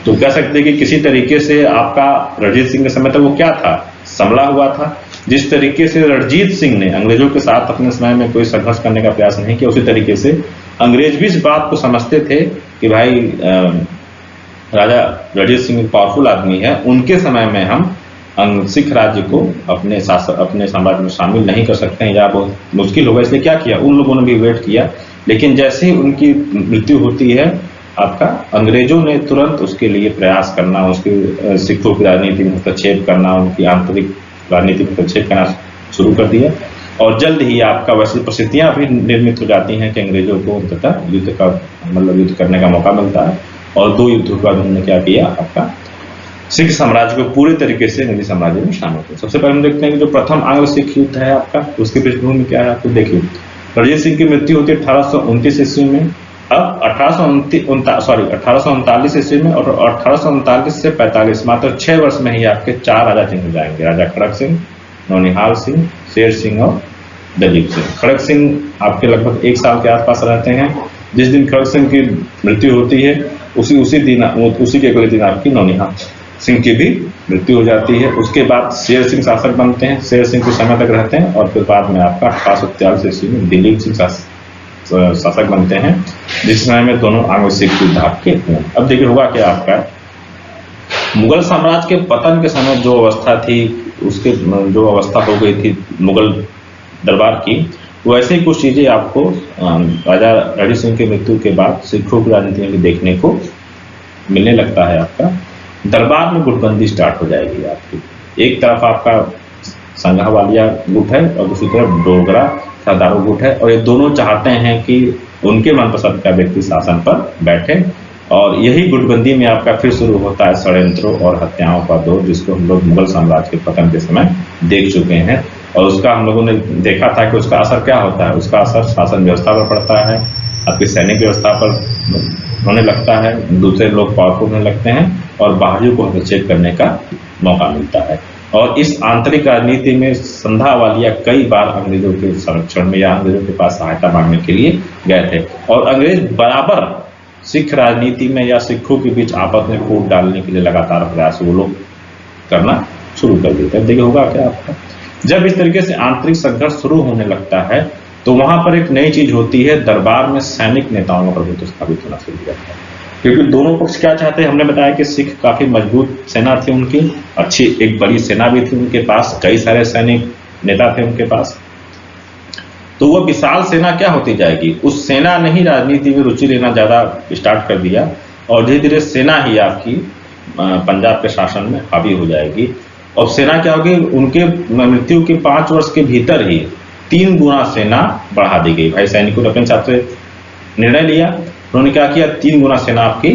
तो कह सकते हैं कि किसी तरीके से आपका रणजीत सिंह के समय तक वो क्या था, संभला हुआ था। जिस तरीके से रणजीत सिंह ने अंग्रेजों के साथ अपने समय में कोई संघर्ष करने का प्रयास नहीं किया, उसी तरीके से अंग्रेज भी इस बात को समझते थे कि भाई राजा रणजीत सिंह एक पावरफुल आदमी है, उनके समय में हम सिख राज्य को अपने साम्राज्य में शामिल नहीं कर सकते हैं या बहुत मुश्किल होगा, इसलिए क्या किया, उन लोगों ने भी वेट किया। लेकिन जैसे ही उनकी मृत्यु होती है आपका, अंग्रेजों ने तुरंत उसके लिए प्रयास करना, उसके सिखों की राजनीति में हस्तक्षेप करना, उनकी आंतरिक राजनीति में हस्तक्षेप करना शुरू कर दिया, और जल्द ही आपका वैसी परिस्थितियां भी निर्मित हो जाती हैं कि अंग्रेजों को अंततः युद्ध करने का मौका मिलता है। और 2 युद्धों के बाद उन्होंने क्या किया, आपका सिख साम्राज्य को पूरी तरीके से अंग्रेजी साम्राज्य में शामिल किया। सबसे पहले हम देखते हैं कि जो प्रथम आंग्ल सिख युद्ध है आपका, उसकी पृष्ठभूमि क्या है आपको देखिए। रणजीत सिंह की मृत्यु होती है 1829 ईस्वी में। अब 1839 ईस्वी में और 1839 से 45 मात्र 6 वर्ष में ही आपके 4 राजा चेंज हो जाएंगे, राजा खड़क सिंह, नौनिहाल सिंह, शेर सिंह और दलीप सिंह। खड़क सिंह आपके लगभग 1 साल के आसपास रहते हैं। जिस दिन खड़क सिंह की मृत्यु होती है उसी के अगले दिन आपकी नौनिहाल सिंह की भी मृत्यु हो जाती है। उसके बाद शेर सिंह शासक बनते हैं, शेर सिंह कुछ समय तक रहते हैं, और फिर बाद में आपका 1843 ईस्वी में दिलीप सिंह शासक बनते हैं, जिस समय में दोनों आंग्ल सिख युद्ध आपके हुए। अब देखिए होगा क्या आपका, मुगल साम्राज्य के पतन के समय जो अवस्था थी, उसके जो अवस्था हो गई थी मुगल दरबार की, वैसे ही कुछ चीजें आपको राजा रणजीत सिंह की मृत्यु के बाद सिखों की राजनीति में भी देखने को मिलने लगता है। आपका दरबार में गुटबंदी स्टार्ट हो जाएगी आपकी। एक तरफ आपका संघावालिया गुट है और दूसरी तरफ डोगरा सरदारों गुट है, और ये दोनों चाहते हैं कि उनके मनपसंद का व्यक्ति शासन पर बैठे, और यही गुटबंदी में आपका फिर शुरू होता है षड्यंत्रों और हत्याओं का दौर, जिसको हम लोग मुगल साम्राज्य के पतन के समय देख चुके हैं। और उसका हम लोगों ने देखा था कि उसका असर क्या होता है, उसका असर शासन व्यवस्था पर पड़ता है, आपकी सैनिक व्यवस्था पर होने लगता है, दूसरे लोग पावरफुल होने लगते हैं और बाहरियों को हस्तक्षेप करने का मौका मिलता है। और इस आंतरिक राजनीति में संधावालिया कई बार अंग्रेजों के संरक्षण में या अंग्रेजों के पास सहायता मांगने के लिए गए थे, और अंग्रेज बराबर सिख राजनीति में या सिखों के बीच आपस में फूट डालने के लिए लगातार प्रयास वो लोग करना शुरू कर देते हैं। देखिए होगा क्या आपका, जब इस तरीके से आंतरिक संघर्ष शुरू होने लगता है तो वहां पर एक नई चीज होती है, दरबार में सैनिक नेताओं का प्रभुत्व स्थापित होना शुरू हो जाता है। क्योंकि दोनों पक्ष क्या चाहते हैं, हमने बताया कि सिख काफी मजबूत सेना थी उनकी, अच्छी एक बड़ी सेना भी थी उनके पास, कई सारे सैनिक नेता थे उनके पास। तो वह विशाल सेना क्या होती जाएगी, उस सेना ने ही राजनीति में रुचि लेना ज्यादा स्टार्ट कर दिया, और धीरे धीरे सेना ही आपकी पंजाब के शासन में हावी हो जाएगी। और सेना क्या होगी, उनके मृत्यु के 5 वर्ष के भीतर ही 3 गुना सेना बढ़ा दी गई। भाई सैनिकों ने अपने हिसाब से निर्णय लिया, उन्होंने क्या किया, 3 गुना सेना आपकी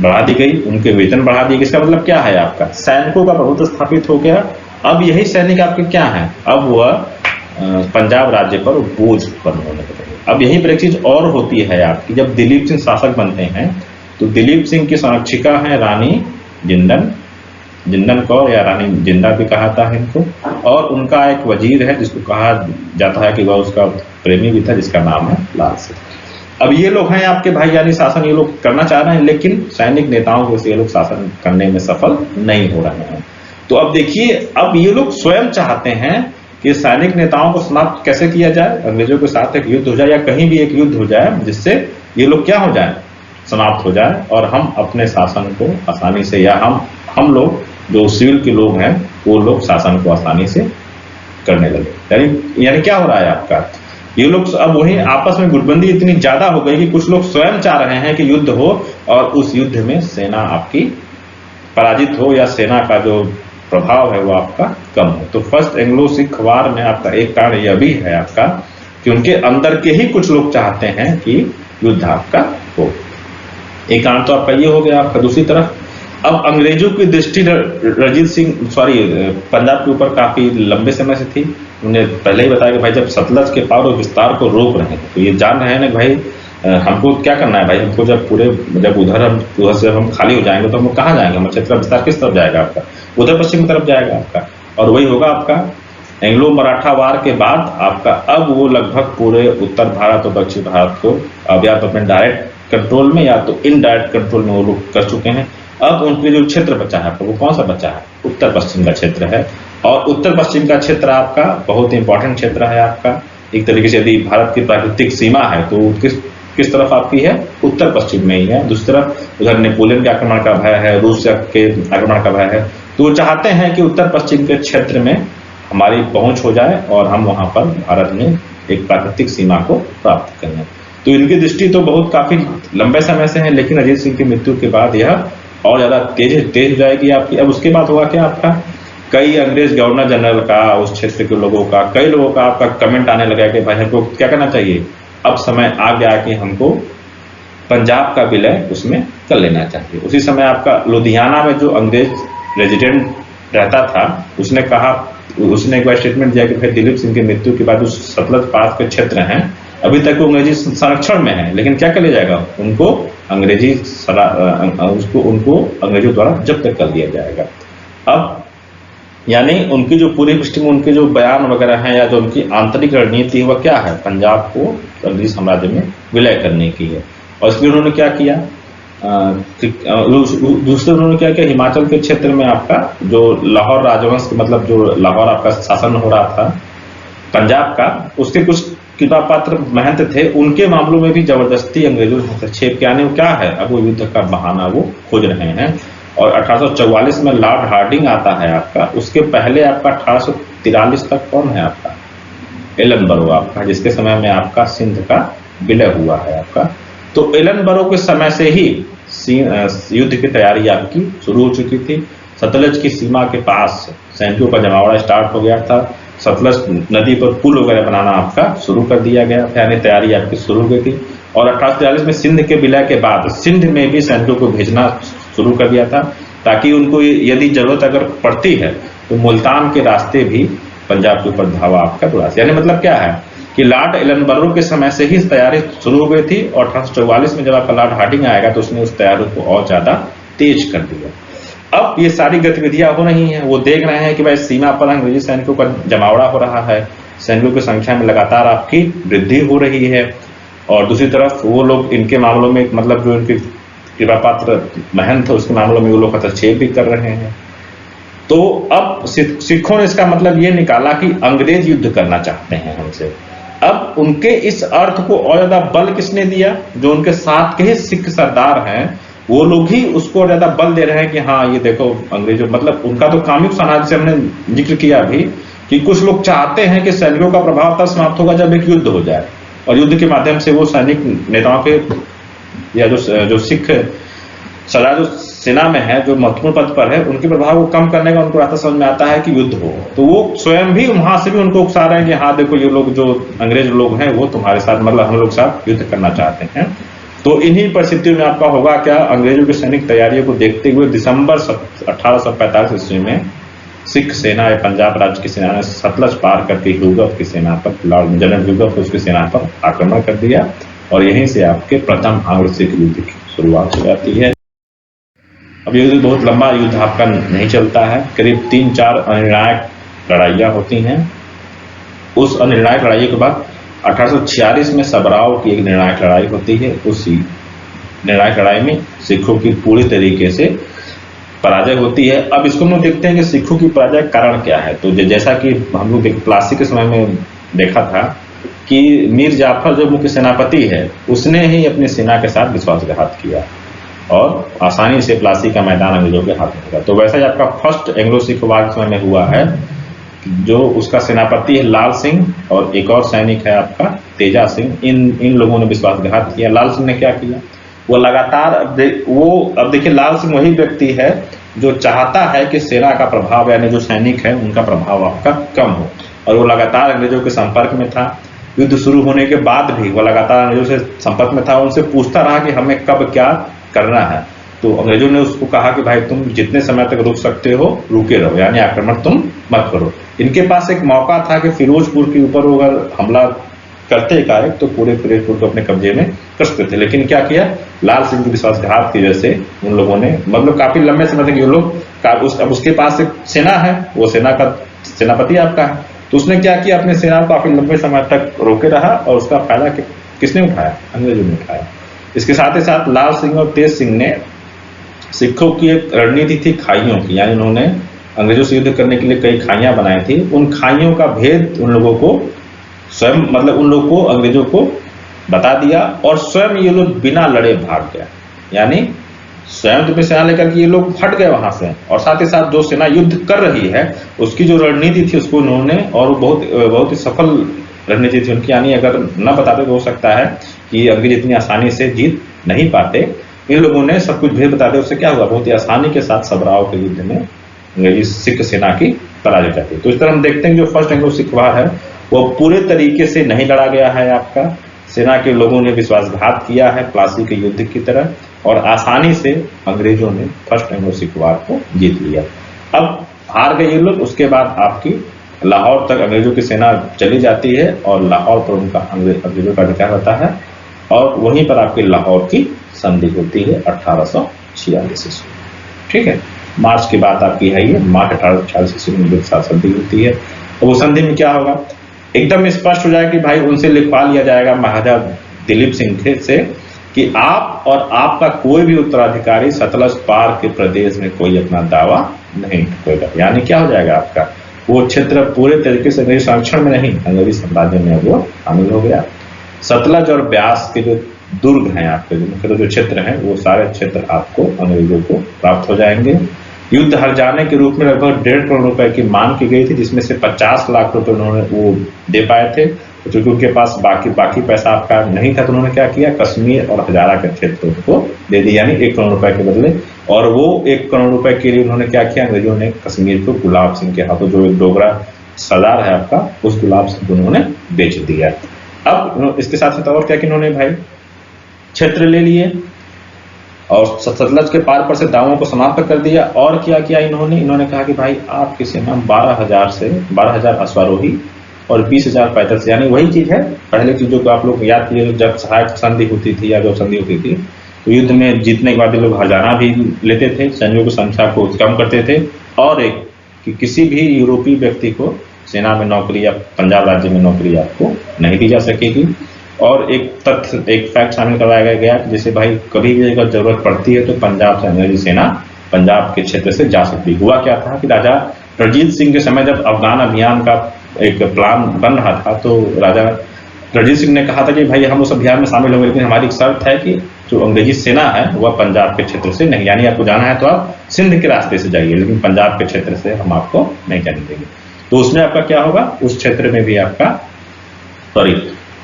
बढ़ा दी गई, उनके वेतन बढ़ा दिए। इसका मतलब क्या है, आपका सैनिकों का प्रभुत्व स्थापित हो गया। अब यही सैनिक आपके क्या है, अब वह पंजाब राज्य पर बोझ उत्पन्न होने लगे। अब यहीं पर एक चीज और होती है आपकी, जब दिलीप सिंह शासक बनते हैं तो दिलीप सिंह की संरक्षिका है रानी जिंदन कौर, या रानी जिंदा भी कहा है इनको, और उनका एक वजीर है जिसको कहा जाता है कि वह उसका प्रेमी भी था, जिसका नाम है लाल सिंह। अब ये लोग हैं आपके भाई, यानी शासन ये लोग करना चाह रहे हैं, लेकिन सैनिक नेताओं को ये लोग शासन करने में सफल नहीं हो रहे हैं। तो अब देखिए, अब ये लोग स्वयं चाहते हैं कि सैनिक नेताओं को समाप्त कैसे किया जाए, अंग्रेजों के साथ एक युद्ध हो जाए या कहीं भी एक युद्ध हो जाए, जिससे ये लोग क्या हो जाए, समाप्त हो जाए, और हम अपने शासन को आसानी से, या हम लोग जो सिविल के लोग हैं वो लोग शासन को आसानी से करने लगे। यानी क्या हो रहा है आपका, ये लोग अब वही आपस में गुटबंदी इतनी ज्यादा हो गई कि कुछ लोग स्वयं चाह रहे हैं कि युद्ध हो और उस युद्ध में सेना आपकी पराजित हो, या सेना का जो प्रभाव है वो आपका कम हो। तो फर्स्ट एंग्लो सिख वार में आपका एक कारण यह भी है आपका कि उनके अंदर के ही कुछ लोग चाहते हैं कि युद्ध आपका हो। एक कारण तो आपका ये हो गया आपका। दूसरी तरफ अब अंग्रेजों की दृष्टि पंजाब के ऊपर काफी लंबे समय से थी। उन्हें पहले ही बताया कि भाई जब सतलज के पार और विस्तार को रोक रहे हैं तो ये जान रहे हैं ना भाई हमको क्या करना है भाई, हमको जब उधर से हम खाली हो जाएंगे तो हम कहाँ जाएंगे, हमारा क्षेत्र विस्तार किस तरफ जाएगा आपका, उधर पश्चिम की तरफ जाएगा आपका। और वही होगा आपका एंग्लो मराठा वार के बाद आपका। अब वो लगभग पूरे उत्तर भारत और दक्षिण भारत को अब या तो अपने डायरेक्ट कंट्रोल में या तो इनडायरेक्ट कंट्रोल में वो लोग कर चुके हैं। अब उनके जो क्षेत्र बचा है आपका वो कौन सा बचा है, उत्तर पश्चिम का क्षेत्र है। और उत्तर पश्चिम का क्षेत्र आपका बहुत इंपॉर्टेंट क्षेत्र है आपका। एक तरीके से यदि भारत की प्राकृतिक सीमा है तो किस तरफ आपकी है, उत्तर पश्चिम में ही है। दूसरी तरफ उधर नेपोलियन के आक्रमण का भय है, रूस के आक्रमण का भय है। तो वो चाहते हैं कि उत्तर पश्चिम के क्षेत्र में हमारी पहुंच हो जाए और हम वहां पर भारत में एक प्राकृतिक सीमा को प्राप्त करें। तो इनकी दृष्टि तो बहुत काफी लंबे समय से है, लेकिन अजीत सिंह की मृत्यु के बाद यह और ज्यादा तेज हो जाएगी आपकी। अब उसके बाद होगा क्या आपका, कई अंग्रेज गवर्नर जनरल का, उस क्षेत्र के लोगों का, कई लोगों का आपका कमेंट आने लगा कि भाई हमको क्या करना चाहिए, अब समय आ गया कि हमको पंजाब का विलय उसमें कर लेना चाहिए। उसी समय आपका लुधियाना में जो अंग्रेज रेजिडेंट रहता था उसने एक बार स्टेटमेंट दिया कि भाई दिलीप सिंह की मृत्यु के बाद जो सतलज पास के क्षेत्र हैं अभी तक वो अंग्रेजी संरक्षण में है, लेकिन क्या कर लिया जाएगा, उनको अंग्रेजों द्वारा जब्त कर लिया जाएगा। अब यानी उनकी जो पूरी पृष्ठ में उनके जो बयान वगैरह हैं या जो उनकी आंतरिक रणनीति वह क्या है, पंजाब को अंग्रेजी साम्राज्य में विलय करने की है। और इसलिए उन्होंने क्या किया, दूसरे उन्होंने क्या किया, हिमाचल के क्षेत्र में आपका जो लाहौर राजवंश मतलब जो लाहौर आपका शासन हो रहा था पंजाब का, उसके कुछ कृपा पात्र महंत थे, उनके मामलों में भी जबरदस्ती अंग्रेजों ने हस्तक्षेप किया। नहीं क्या है, अब वो युद्ध का बहाना वो खोज रहे हैं। और 1844 में लॉर्ड हार्डिंग आता है आपका। उसके पहले आपका 1843 तक कौन है आपका, एलनबरो आपका, जिसके समय में आपका सिंध का विलय हुआ है आपका। तो एलनबरो के समय से ही युद्ध की तैयारी आपकी शुरू हो चुकी थी। सतलज की सीमा के पास सैनिकों का जमावड़ा स्टार्ट हो गया था। सतलज नदी पर पुल वगैरह बनाना आपका शुरू कर दिया गया था, यानी तैयारी आपकी शुरू हो गई थी। और 1843 में सिंध के विलय के बाद सिंध में भी सैनिकों को भेजना शुरू कर दिया था, ताकि उनको यदि जरूरत अगर पड़ती है तो मुल्तान के रास्ते भी पंजाब के ऊपर धावा आपका बुरा। यानी मतलब क्या है कि लॉर्ड एलनबरो के समय से ही तैयारी शुरू हो गई थी। और 1844 में जब आपका लॉर्ड हार्डिंग आएगा तो उसने उस तैयारी को और ज्यादा तेज कर दिया। अब ये सारी गतिविधियां हो रही हैं, वो देख रहे हैं कि भाई सीमा पर अंग्रेजी सैनिकों का जमावड़ा हो रहा है, सैनिकों की संख्या में लगातार आपकी वृद्धि हो रही है। और दूसरी तरफ वो लोग इनके मामलों में मतलब जो इनके कृपा पात्र महंत है उसके मामलों में वो लोग हस्तक्षेप भी कर रहे हैं। तो अब सिखों ने इसका मतलब ये निकाला कि अंग्रेज युद्ध करना चाहते हैं हमसे। अब उनके इस अर्थ को और ज्यादा बल किसने दिया, जो उनके साथ के ही सिख सरदार हैं वो लोग ही उसको ज्यादा बल दे रहे हैं कि हाँ ये देखो अंग्रेजों मतलब उनका तो कामुक समाज से हमने जिक्र किया भी कि कुछ लोग चाहते हैं कि सैनिकों का प्रभाव तब समाप्त होगा जब एक युद्ध हो जाए, और युद्ध के माध्यम से वो सैनिक नेताओं के या जो सिख सरदार जो सेना में है जो महत्वपूर्ण पद पर है उनके प्रभाव को कम करने का उनको रास्ता समझ में आता है कि युद्ध हो। तो वो स्वयं भी वहां से भी उनको उकसा रहे हैं कि हाँ देखो ये लोग जो अंग्रेज लोग हैं वो तुम्हारे साथ मतलब हम लोग साथ युद्ध करना चाहते हैं। तो इन्हीं परिस्थितियों में आपका होगा क्या, अंग्रेजों की सैनिक तैयारियों को देखते हुए दिसंबर 1845 ईस्वी में सिख सेना या पंजाब राज्य की सेना ने सतलज पार करके ह्यूगफ की सेना पर, लॉर्ड जनरल ह्यूगफ उसकी सेना पर आक्रमण कर दिया। और यहीं से आपके प्रथम आंग्ल सिख युद्ध की शुरुआत हो जाती है। अब ये युद्ध बहुत लंबा युद्ध आपका नहीं चलता है, करीब 3-4 अनिर्णायक लड़ाइयाँ होती हैं। उस अनिर्णायक लड़ाई के बाद 1846 में सबराव की एक निर्णायक लड़ाई होती है। उसी निर्णायक लड़ाई में सिखों की पूरी तरीके से पराजय होती है। अब इसको हम लोग देखते हैं कि सिखों की पराजय कारण क्या है। तो जैसा कि हम लोग प्लासी के समय में देखा था कि मीर जाफर जो मुख्य सेनापति है उसने ही अपनी सेना के साथ विश्वासघात किया और आसानी से प्लासी का मैदान अंग्रेजों के हाथ में होगा। तो वैसा ही आपका फर्स्ट एंग्लो सिख वार के समय में हुआ है, जो उसका सेनापति है लाल सिंह और एक और सैनिक है आपका तेजा सिंह। इन लोगों ने विश्वासघात किया। लाल सिंह ने क्या किया, वो लगातार अब देखिए लाल सिंह वही व्यक्ति है जो चाहता है कि सेना का प्रभाव यानी जो सैनिक है उनका प्रभाव आपका कम हो, और वो लगातार अंग्रेजों के संपर्क में था। युद्ध शुरू होने के बाद भी वो लगातार अंग्रेजों से संपर्क में था, उनसे पूछता रहा कि हमें कब क्या करना है। तो अंग्रेजों ने उसको कहा कि भाई तुम जितने समय तक रुक सकते हो रुके रहो, यानी आक्रमण तुम मत करो। इनके पास एक मौका था कि फिरोजपुर के ऊपर अगर हमला करते एकाएक तो पूरे फिरोजपुर को अपने कब्जे में कर सकते थे, लेकिन क्या किया, लाल सिंह के विश्वासघात की वजह से उन लोगों ने, मतलब काफी लंबे समय तक ये लोग अब उसके पास एक सेना है, वो सेना का सेनापति आपका है, तो उसने क्या किया, अपने सेना को काफी लंबे समय तक रोके रहा और उसका फायदा किसने उठाया, अंग्रेजों ने उठाया। इसके साथ ही साथ लाल सिंह और तेज सिंह ने सिखों की एक रणनीति थी खाइयों की, यानी उन्होंने अंग्रेजों से युद्ध करने के लिए कई खाइयां बनाई थी। उन खाइयों का भेद उन लोगों को स्वयं, मतलब उन लोगों को अंग्रेजों को बता दिया और स्वयं ये लोग बिना लड़े भाग गया, यानी स्वयं तो सेना लेकर के ये लोग हट गए वहां से, और साथ ही साथ जो सेना युद्ध कर रही है उसकी जो रणनीति थी उसको उन्होंने, और बहुत ही सफल रणनीति थी उनकी, यानी अगर न बताते तो हो सकता है कि अंग्रेज इतनी आसानी से जीत नहीं पाते। इन लोगों ने सब कुछ भेद बताते, उससे क्या हुआ, बहुत ही आसानी के साथ सबराव के युद्ध में अंग्रेजी सिख सेना की पराजय करती है। तो इस तरह हम देखते हैं जो फर्स्ट एंग्लो सिख वार है वो पूरे तरीके से नहीं लड़ा गया है आपका, सेना के लोगों ने विश्वासघात किया है प्लासी के युद्ध की तरह, और आसानी से अंग्रेजों ने फर्स्ट एंग्लो सिख वार को जीत लिया। अब हार गए ये लोग, उसके बाद आपकी लाहौर तक अंग्रेजों की सेना चली जाती है और लाहौर पर उनका अंग्रेजों का अधिकार होता है, और वहीं पर आपकी लाहौर की संधि होती है 1846 ईस्वी। ठीक है, मार्च की बात आपकी है ये, मार्च 1846 ईस्वी में संधि होती है। तो वो संधि में क्या होगा, एकदम स्पष्ट हो जाए कि भाई उनसे लिखवा लिया जाएगा महाराजा दिलीप सिंह से कि आप और आपका कोई भी उत्तराधिकारी सतलज पार के प्रदेश में कोई अपना दावा नहीं ठोकेगा। यानी क्या हो जाएगा, आपका वो क्षेत्र पूरे तरीके से अंग्रेजी संरक्षण में नहीं, अंग्रेजी साम्राज्य में वो शामिल हो गया। सतलज और ब्यास के जो दुर्ग हैं आपके, मुख्यतः जो क्षेत्र हैं, वो सारे क्षेत्र आपको अंग्रेजों को प्राप्त हो जाएंगे। युद्ध हर जाने के रूप में लगभग 1.5 करोड़ रुपए की मांग की गई थी, जिसमें से 50 लाख रुपए उन्होंने वो दे पाए थे, क्योंकि उनके पास बाकी पैसा आपका नहीं था, तो उन्होंने क्या किया, कश्मीर और हजारा के क्षेत्र को दे दिया, यानी 1 करोड़ रुपए के बदले। और वो 1 करोड़ रुपए के लिए उन्होंने क्या किया, अंग्रेजों ने कश्मीर को गुलाब सिंह के हाथों, जो एक डोगरा सरदार है आपका, उस गुलाब सिंह को उन्होंने बेच दिया। अब इसके साथ साथ और क्या कि इन्होंने भाई क्षेत्र ले लिए और सतलज के पार पर से दावों को समाप्त कर दिया। और क्या किया इन्होंने कहा कि भाई आपकी सेना 12,000 अश्वारोही और 20,000 पैदल से, यानी वही चीज है पहले चीजों को आप लोग याद कीजिए, जब सहायक संधि होती थी या जब संधि होती थी तो युद्ध में जीतने के बाद ये लोग हजाना भी लेते थे, सैनिकों की संख्या को कम करते थे, और एक कि किसी भी यूरोपीय व्यक्ति को सेना में नौकरी या पंजाब राज्य में नौकरी आपको नहीं दी जा सकेगी। और एक तथ्य, एक फैक्ट शामिल करवाया गया कि जैसे भाई कभी भी अगर जरूरत पड़ती है तो पंजाब से अंग्रेजी सेना पंजाब के क्षेत्र से जा सकती। हुआ क्या था कि राजा रणजीत सिंह के समय जब अफगान अभियान का एक प्लान बन रहा था, तो राजा रणजीत सिंह ने कहा था कि भाई हम उस अभियान में शामिल होंगे, लेकिन हमारी एक शर्त है कि जो अंग्रेजी सेना है वह पंजाब के क्षेत्र से नहीं, यानी आपको जाना है तो आप सिंध के रास्ते से जाइए, लेकिन पंजाब के क्षेत्र से हम आपको नहीं जाने देंगे। तो उसमें आपका क्या होगा, उस क्षेत्र में भी आपका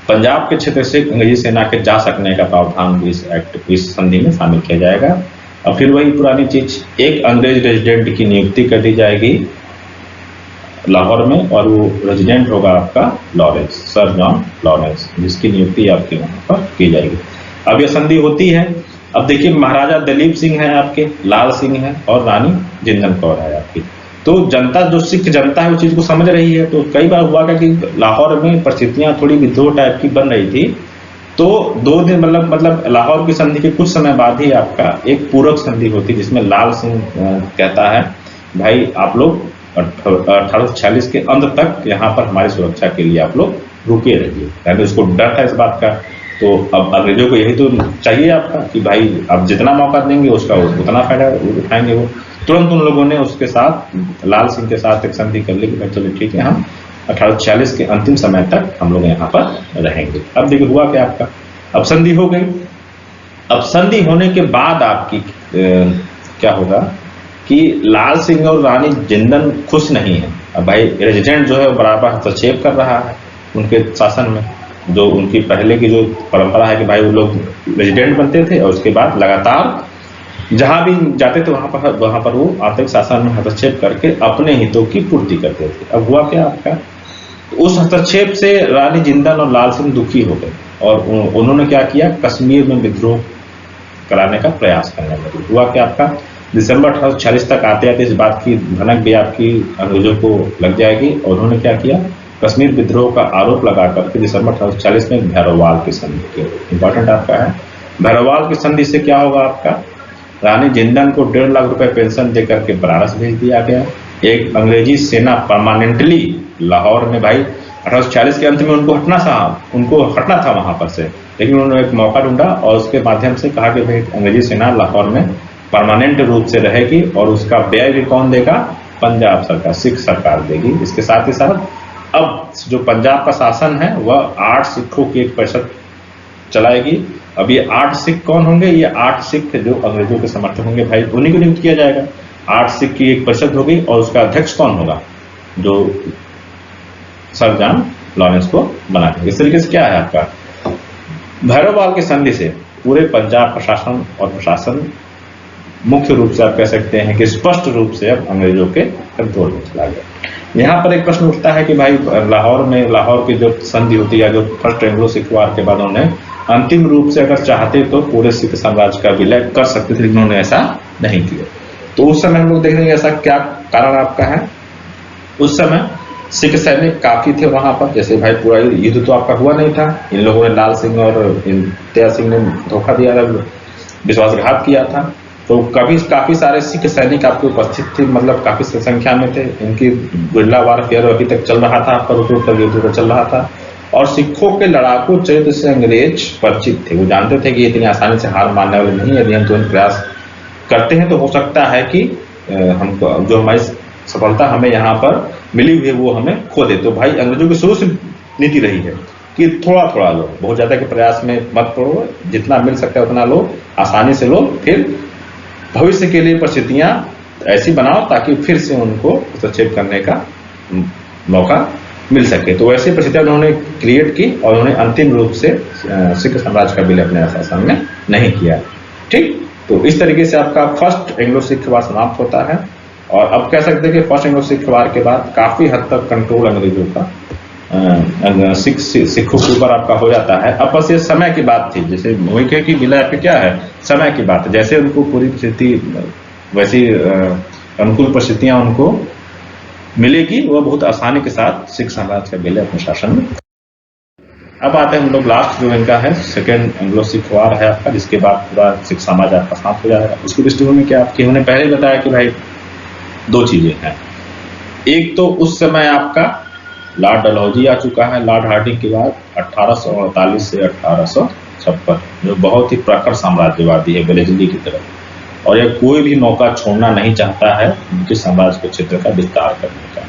पंजाब के क्षेत्र से अंग्रेजी सेना के जा सकने का प्रावधान भी इस संधि में शामिल किया जाएगा। और फिर वही पुरानी चीज, एक अंग्रेज रेजिडेंट की नियुक्ति कर दी जाएगी लाहौर में, और वो रेजिडेंट होगा आपका लॉरेंस, सर जॉन लॉरेंस, जिसकी नियुक्ति आपकी वहां पर की जाएगी। अब यह संधि होती है। अब देखिए महाराजा दलीप सिंह है आपके, लाल सिंह है और रानी जिंदन कौर है आपकी। तो जनता, जो सिख जनता है, उस चीज को समझ रही है। तो कई बार हुआ क्या कि लाहौर में परिस्थितियां थोड़ी विद्रोह टाइप की बन रही थी, तो 2 दिन मतलब लाहौर की संधि के कुछ समय बाद ही आपका एक पूरक संधि होती, जिसमें लाल सिंह कहता है भाई आप लोग 1846 के अंत तक यहाँ पर हमारी सुरक्षा के लिए आप लोग रुके रहिए, यानी उसको डर था इस बात का। तो अब अंग्रेजों को यही तो चाहिए आपका कि भाई आप जितना मौका देंगे उसका उतना फायदा उठाएंगे वो। तुरंत उन लोगों ने उसके साथ, लाल सिंह के साथ एक संधि कर ली कि भाई चलो ठीक है, हम 1846 के अंतिम समय तक हम लोग यहाँ पर रहेंगे। अब देखिए हुआ क्या आपका, अब संधि हो गई। अब संधि होने के बाद आपकी क्या होगा कि लाल सिंह और रानी जिंदन खुश नहीं है। अब भाई रेजिडेंट जो है बराबर हस्तक्षेप कर रहा है उनके शासन में, जो उनकी पहले की जो परंपरा है कि भाई वो लोग रेजिडेंट बनते थे और उसके बाद लगातार जहां भी जाते थे वहां पर वो आर्थिक शासन में हस्तक्षेप करके अपने हितों की पूर्ति करते थे। अब हुआ क्या आपका, उस हस्तक्षेप से रानी जिंदल और लाल सिंह दुखी हो गए और उन्होंने क्या किया, कश्मीर में विद्रोह कराने का प्रयास करने लगे। हुआ कि आपका दिसंबर 1846 तक आते आते इस बात की भनक भी आपकी अंग्रेजों को लग जाएगी और उन्होंने क्या किया, कश्मीर विद्रोह का आरोप लगा करके दिसंबर 1846 में भैरववाल की संधि की। इंपॉर्टेंट आपका है, भैरववाल की संधि से क्या होगा आपका, रानी जिंदल को 1.5 लाख रुपए पेंशन देकर के बनारस भेज दिया गया। एक अंग्रेजी सेना परमानेंटली लाहौर में, भाई 1840 के अंत में उनको हटना था वहां पर से, लेकिन उन्होंने एक मौका ढूंढा और उसके माध्यम से कहा कि भाई अंग्रेजी सेना लाहौर में परमानेंट रूप से रहेगी और उसका व्यय भी कौन देगा, पंजाब सरकार, सिख सरकार देगी। इसके साथ ही साथ अब जो पंजाब का शासन है वह 8 सिखों की एक परिषद चलाएगी। अब ये 8 सिख कौन होंगे, ये 8 सिख जो अंग्रेजों के समर्थक होंगे, भाई उन्हीं को नियुक्त किया जाएगा। 8 सिख की एक परिषद होगी और उसका अध्यक्ष कौन होगा, जो सर जॉन लॉरेंस को बना देंगे। इस तरीके से क्या है आपका, भैरववाल की संधि से पूरे पंजाब प्रशासन और प्रशासन मुख्य रूप से आप कह सकते हैं कि स्पष्ट रूप से अब अंग्रेजों के कंट्रोल में चला गया। यहाँ पर एक प्रश्न उठता है कि भाई लाहौर की जो संधि होती है, जो फर्स्ट एंग्लो सिख वार के बाद उन्होंने अंतिम रूप से अगर चाहते तो पूरे सिख साम्राज्य का विलय कर सकते थे, लेकिन उन्होंने ऐसा नहीं किया। तो उस समय हम लोग देख रहे हैं ऐसा क्या कारण आपका है। उस समय सिख सैनिक काफी थे वहां पर, जैसे भाई पूरा युद्ध तो आपका हुआ नहीं था, इन लोगों ने लाल सिंह और इम्तियाज सिंह ने धोखा दिया था, विश्वासघात किया था। तो काफी सारे सिख सैनिक आपके उपस्थित थे, मतलब काफी संख्या में थे। इनकी गुरिल्ला वारफेयर अभी तक चल रहा था, आपका रुक युद्ध चल रहा था और सिखों के लड़ाकू चरित्र से अंग्रेज परिचित थे। वो जानते थे कि ये इतनी आसानी से हार मानने वाले नहीं, यदि हम तुरंत प्रयास करते हैं तो हो सकता है कि हमको जो हमारी सफलता हमें यहाँ पर मिली हुई है वो हमें खो दे। तो भाई अंग्रेजों की शुरू से नीति रही है कि थोड़ा थोड़ा लो, बहुत ज्यादा के प्रयास में मत पड़ो, जितना मिल सकता है उतना लो, आसानी से लो, फिर भविष्य के लिए परिस्थितियां ऐसी बनाओ ताकि फिर से उनको हस्तक्षेप करने का मौका मिल सके। तो वैसी परिस्थितियां उन्होंने क्रिएट की और उन्होंने अंतिम रूप से सिख साम्राज्य का विलय अपने शासन में नहीं किया। ठीक, तो इस तरीके से आपका फर्स्ट एंग्लो सिख वार समाप्त होता है और अब कह सकते हैं कि फर्स्ट एंग्लो सिख वार के बाद काफी हद तक कंट्रोल अंग्रेजों का सिखों के ऊपर आपका हो जाता है। अब बस ये समय की बात थी, जैसे वही की विलय आपकी क्या है, समय की बात है। जैसे उनको पूरी परिस्थिति वैसी अनुकूल परिस्थितियां उनको मिलेगी, वह बहुत आसानी के साथ सिख साम्राज्य का विलय अपने शासन में। अब आते हैं हम लोग लास्ट जो इनका है सेकेंड एंग्लो सिख वार है आपका, जिसके बाद पूरा सिख साम्राज्य आपका समाप्त हो जाएगा। उसकी दृष्टिकोण में क्या आपकी हमने पहले बताया कि भाई 2 चीजें हैं। एक तो उस समय आपका लॉर्ड डलहौजी आ चुका है, लॉर्ड हार्डिंग के बाद 1848 से 1856, जो बहुत ही प्रखर साम्राज्यवादी है वेलेस्ली की तरफ, और यह कोई भी मौका छोड़ना नहीं चाहता है ब्रिटिश साम्राज्य के क्षेत्र का विस्तार करने का।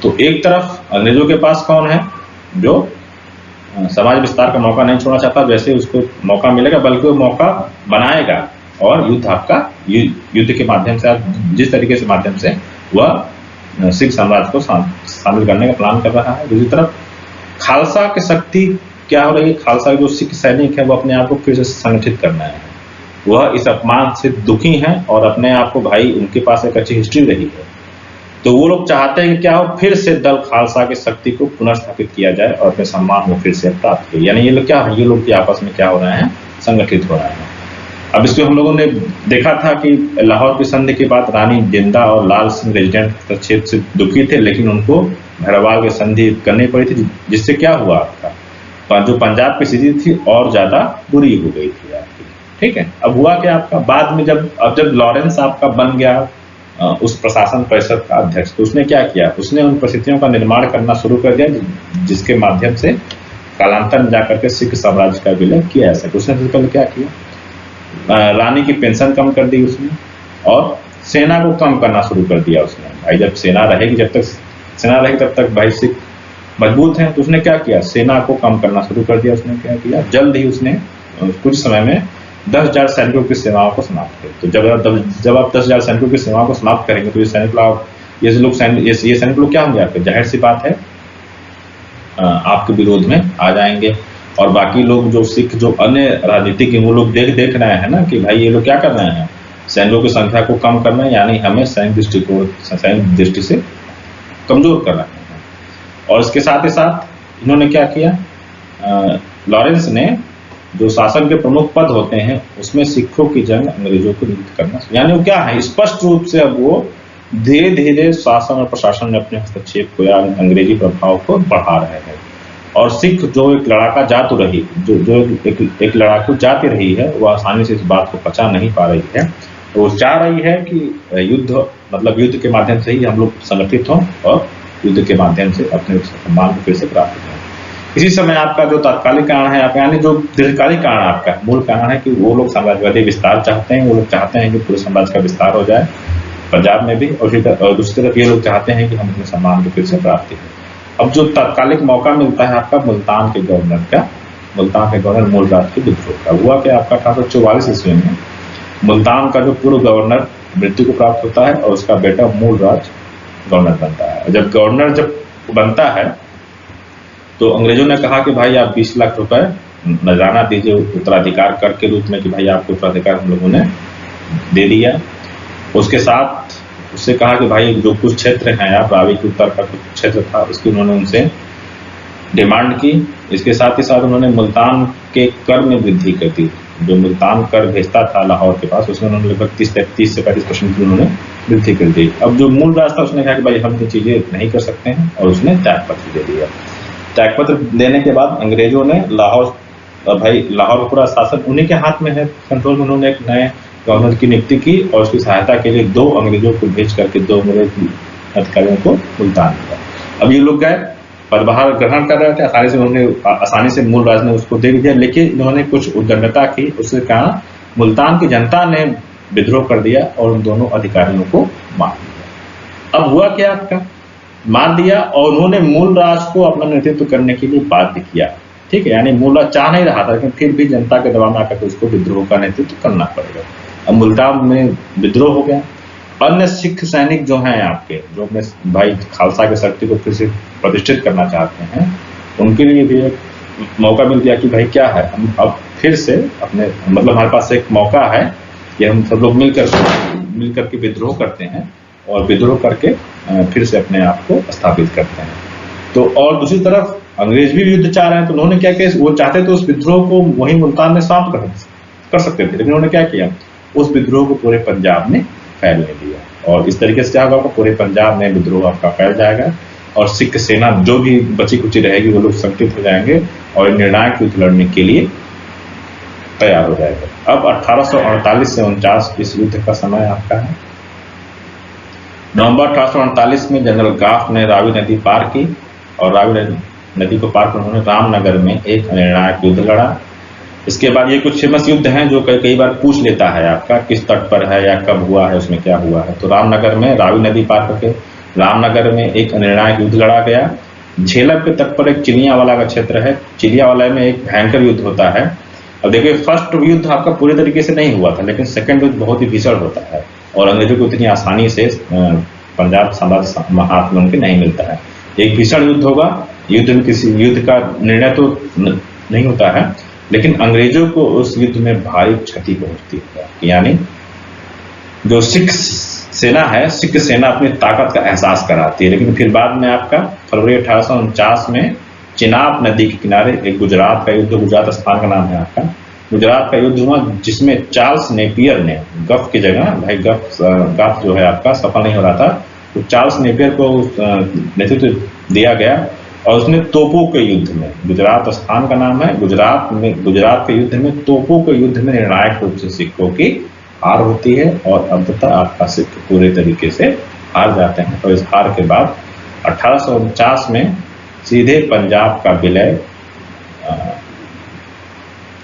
तो एक तरफ अंग्रेजों के पास कौन है जो समाज विस्तार का मौका नहीं छोड़ना चाहता, वैसे उसको मौका मिलेगा, बल्कि वो मौका बनाएगा और युद्ध के माध्यम से, जिस तरीके से माध्यम से वह सिख साम्राज्य को शामिल करने का प्लान कर रहा है। दूसरी तरफ खालसा की शक्ति क्या हो रही है, खालसा के जो सिख सैनिक है वो अपने आप को फिर से संगठित करना है, वह इस अपमान से दुखी हैं और अपने आप को, भाई उनके पास एक अच्छी हिस्ट्री रही है, तो वो लोग चाहते हैं कि क्या हो, फिर से दल खालसा की शक्ति को पुनर्स्थापित किया जाए और अपने सम्मान को फिर से प्राप्त किया। यानी ये लोग क्या, ये लोग आपस में क्या हो रहे हैं, संगठित हो रहे हैं। अब इसको हम लोगों ने देखा था कि लाहौर की संधि के बाद रानी जिंदा और लाल सिंह रेजिडेंट हस्तक्षेप से दुखी थे, लेकिन उनको भैरववाल की संधि करनी पड़ी थी, जिससे क्या हुआ आपका जो पंजाब की स्थिति थी और ज्यादा बुरी हो गई थी आपकी। ठीक है, अब हुआ क्या आपका बाद में जब लॉरेंस आपका बन गया उस प्रशासन परिषद का अध्यक्ष, तो उसने क्या किया, उसने उन परिस्थितियों का निर्माण करना शुरू कर दिया जिसके माध्यम से कालांतर में जाकर के सिख साम्राज्य का विलय किया जा सके। उसने सबसे पहले क्या किया, रानी की पेंशन कम कर दी उसने और सेना को कम करना शुरू कर दिया उसने। भाई जब सेना रहेगी, जब तक सेना रहेगी तब तक भाई सिख मजबूत हैं, तो उसने क्या किया, सेना को कम करना शुरू कर दिया। उसने क्या किया, जल्द ही उसने कुछ समय में 10,000 सैनिकों की सेवाओं को समाप्त किया। तो जब आप 10,000 सैनिकों की सेवाओं को समाप्त करेंगे तो ये सैनिक लोग क्या होंगे आपके, जाहिर सी बात है आपके विरोध में आ जाएंगे। और बाकी लोग जो सिख जो अन्य राजनीतिक वो लोग देख रहे हैं ना कि भाई ये लोग क्या कर रहे हैं, सैनिकों की संख्या को कम करना है, यानी हमें सैनिक दृष्टि से कमजोर कर रहे हैं। और इसके साथ ही साथ इन्होंने क्या किया, लॉरेंस ने जो शासन के प्रमुख पद होते हैं उसमें सिखों की जंग अंग्रेजों को नियुक्त करना, यानी वो क्या है, स्पष्ट रूप से अब वो धीरे धीरे शासन और प्रशासन में अपने हस्तक्षेप को या अंग्रेजी प्रभाव को बढ़ा रहे हैं। और सिख जो एक लड़ाका जात रही, जो एक लड़ाकू जाति रही है, वो आसानी से इस बात को पचा नहीं पा रही है। तो वो चाह रही है कि युद्ध के माध्यम से ही हम लोग संगठित हों और युद्ध के माध्यम से अपने सम्मान को फिर से प्राप्त करें। इसी समय आपका जो तात्कालिक कारण है आपका, यानी जो दीर्घकालिक कारण आपका मूल कारण है कि वो लोग साम्राज्यवादी विस्तार चाहते हैं। वो लोग चाहते हैं कि पूरे साम्राज्य का विस्तार हो जाए पंजाब में भी, और दूसरी तरफ ये लोग चाहते हैं कि हम अपने सम्मान को फिर से प्राप्त करें। अब जो तात्कालिक मौका मिलता है आपका मुल्तान के गवर्नर मूलराज के विद्रोह का। हुआ क्या, आपका 1844 ईस्वी में मुल्तान का जो पूर्व गवर्नर मृत्यु को प्राप्त होता है और उसका बेटा मूलराज गवर्नर बनता है। जब गवर्नर बनता है तो अंग्रेजों ने कहा कि भाई आप 20 लाख रुपए नजराना दीजिए उत्तराधिकार कर के रूप में, कि भाई आपको उत्तराधिकार हम लोगों ने दे दिया। उसके साथ उससे कहा कि भाई जो कुछ क्षेत्र हैं, आप रावी के उत्तर का कुछ क्षेत्र था, उसकी उन्होंने उनसे डिमांड की। इसके साथ ही साथ उन्होंने मुल्तान के कर में वृद्धि कर दी। जो मुल्तान कर भेजता था लाहौर के पास, उसमें उन्होंने लगभग 30 से 35% की उन्होंने वृद्धि कर दी। अब जो मूल राज था उसने कहा कि भाई हम ये चीज़ें नहीं कर सकते हैं, और उसने त्यागपत्र दे दिया। त्यागपत्र देने के बाद अंग्रेजों ने लाहौर का पूरा शासन उन्हीं के हाथ में है, कंट्रोल में। उन्होंने एक नए गवर्नर की नियुक्ति की और उसकी सहायता के लिए 2 अंग्रेजों को भेज करके 2 अंग्रेज अधिकारियों को मुल्तान दिया। अब ये लोग गए, पदभार ग्रहण कर रहे थे, आसानी से मूल राज ने उसको दे दिया, लेकिन इन्होंने कुछ उद्दंडता की। उसके कारण मुल्तान की जनता ने विद्रोह कर दिया और उन दोनों अधिकारियों को मार दिया। अब हुआ क्या, आपका मार दिया और उन्होंने मूल राज को अपना नेतृत्व करने के लिए बाध्य किया। ठीक है, यानी मूल राज चाह नहीं रहा था, लेकिन फिर भी जनता के दबाव में आकर उसको विद्रोह का नेतृत्व करना पड़ेगा। अब मुल्तान में विद्रोह हो गया। अन्य सिख सैनिक जो हैं आपके, जो अपने भाई खालसा की शक्ति को फिर से प्रतिष्ठित करना चाहते हैं, उनके लिए भी एक मौका मिल गया कि भाई क्या है, हम अब फिर से अपने हमारे पास एक मौका है कि हम सब लोग मिल करके विद्रोह करते हैं और विद्रोह करके फिर से अपने आप को स्थापित करते हैं। तो और दूसरी तरफ अंग्रेज भी युद्ध चाह रहे हैं, तो उन्होंने क्या किया, वो चाहते तो उस विद्रोह को वहीं मुल्तान में समाप्त कर सकते थे, लेकिन उन्होंने क्या किया, उस विद्रोह को पूरे पंजाब में फैलने दिया। और इस तरीके से क्या होगा, पूरे पंजाब में विद्रोह आपका फैल जाएगा और सिख सेना जो भी बची कुची रहेगी वो लोग संगठित हो जाएंगे और निर्णायक युद्ध लड़ने के लिए तैयार हो जाएगा। अब 1848 से 49 इस युद्ध का समय आपका है। नवंबर 1848 में जनरल गाफ ने रावी नदी पार की और रावी नदी को पार कर उन्होंने रामनगर में एक निर्णायक युद्ध लड़ा। इसके बाद ये कुछ फेमस युद्ध हैं जो कई बार पूछ लेता है आपका, किस तट पर है या कब हुआ है, उसमें क्या हुआ है। तो रामनगर में रावी नदी पार करके रामनगर में एक निर्णायक युद्ध लड़ा गया। झेलम के तट पर एक चिलियावाला का क्षेत्र है, चिलियावाला में एक भयंकर युद्ध होता है। अब देखिए, फर्स्ट युद्ध आपका पूरे तरीके से नहीं हुआ था, लेकिन सेकंड युद्ध बहुत ही भीषण होता है और अंग्रेजों को इतनी आसानी से पंजाब साम्राज्य हाथ में उनके नहीं मिलता है। एक भीषण युद्ध होगा, युद्ध में किसी युद्ध का निर्णय तो नहीं होता है, लेकिन अंग्रेजों को उस युद्ध में भारी क्षति पहुंचती है। यानी जो सिख सेना अपनी ताकत का एहसास कराती है। लेकिन फिर बाद में आपका फरवरी 1849 में चिनाब नदी के किनारे एक गुजरात का युद्ध, गुजरात स्थान का नाम है आपका, गुजरात का युद्ध हुआ, जिसमें चार्ल्स नेपियर ने गफ की जगह, भाई गफ जो है आपका सफल नहीं हो रहा था, तो चार्ल्स नेपियर को नेतृत्व दिया गया और उसने तोपों के युद्ध में, गुजरात स्थान का नाम है, गुजरात के युद्ध में, तोपों के युद्ध में निर्णायक रूप से सिखों की हार होती है और अंततः आपका सिख पूरे तरीके से हार जाते हैं। और इस हार के बाद 1849 में सीधे पंजाब का विलय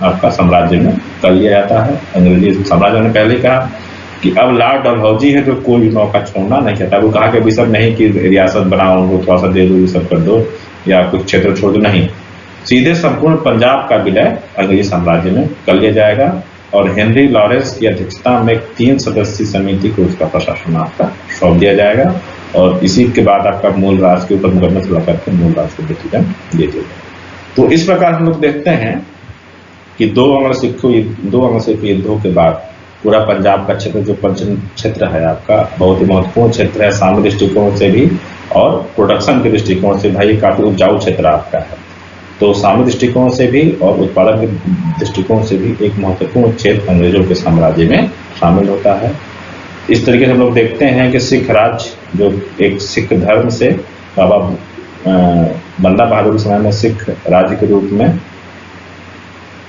आपका साम्राज्य में कर लिया जाता है। अंग्रेजी साम्राज्य ने पहले कहा कि अब लॉर्ड डलहौजी है जो कोई मौका छोड़ना नहीं चाहता। वो कहा कि अभी सब नहीं कि रियासत बनाओ, उनको थोड़ा सा दे दो, ये सब कर दो या कुछ क्षेत्र छोड़ दो, नहीं, सीधे संपूर्ण पंजाब का विलय अंग्रेजी साम्राज्य में कर लिया जाएगा और हेनरी लॉरेंस की अध्यक्षता में 3 सदस्यीय समिति को उसका प्रशासन आपका सौंप दिया जाएगा और इसी के बाद आपका मूल राज के ऊपर मुकदमा चला करके मूल राज को व्यक्तिगत दे दिया। तो इस प्रकार हम लोग देखते हैं कि दो अंग्रेज सिख युद्धों के बाद पूरा पंजाब का क्षेत्र, जो पंचम क्षेत्र है आपका, बहुत ही महत्वपूर्ण क्षेत्र है सामरिक दृष्टिकोण से भी और प्रोडक्शन के दृष्टिकोण से भाई काफ़ी उपजाऊ क्षेत्र आपका है। तो सामरिक दृष्टिकोण से भी और उत्पादन के दृष्टिकोण से भी एक महत्वपूर्ण क्षेत्र अंग्रेजों के साम्राज्य में शामिल होता है। इस तरीके से हम लोग देखते हैं कि सिख राज जो एक सिख धर्म से बाबा बंदा बहादुर के समय में सिख राज्य के रूप में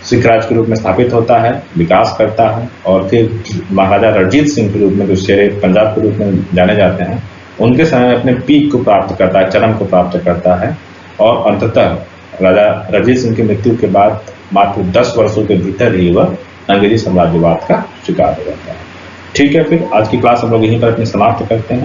सिख राज के रूप में स्थापित होता है, विकास करता है, और फिर महाराजा रणजीत सिंह के रूप में जो शेरे पंजाब के रूप में जाने जाते हैं, उनके समय में अपने पीक को प्राप्त करता है, चरम को प्राप्त करता है, और अंततः राजा रणजीत सिंह की मृत्यु के बाद मात्र 10 वर्षों के भीतर ही वह अंग्रेजी साम्राज्यवाद का शिकार हो जाता है। ठीक है, फिर आज की क्लास हम लोग यहीं पर अपनी समाप्त करते हैं।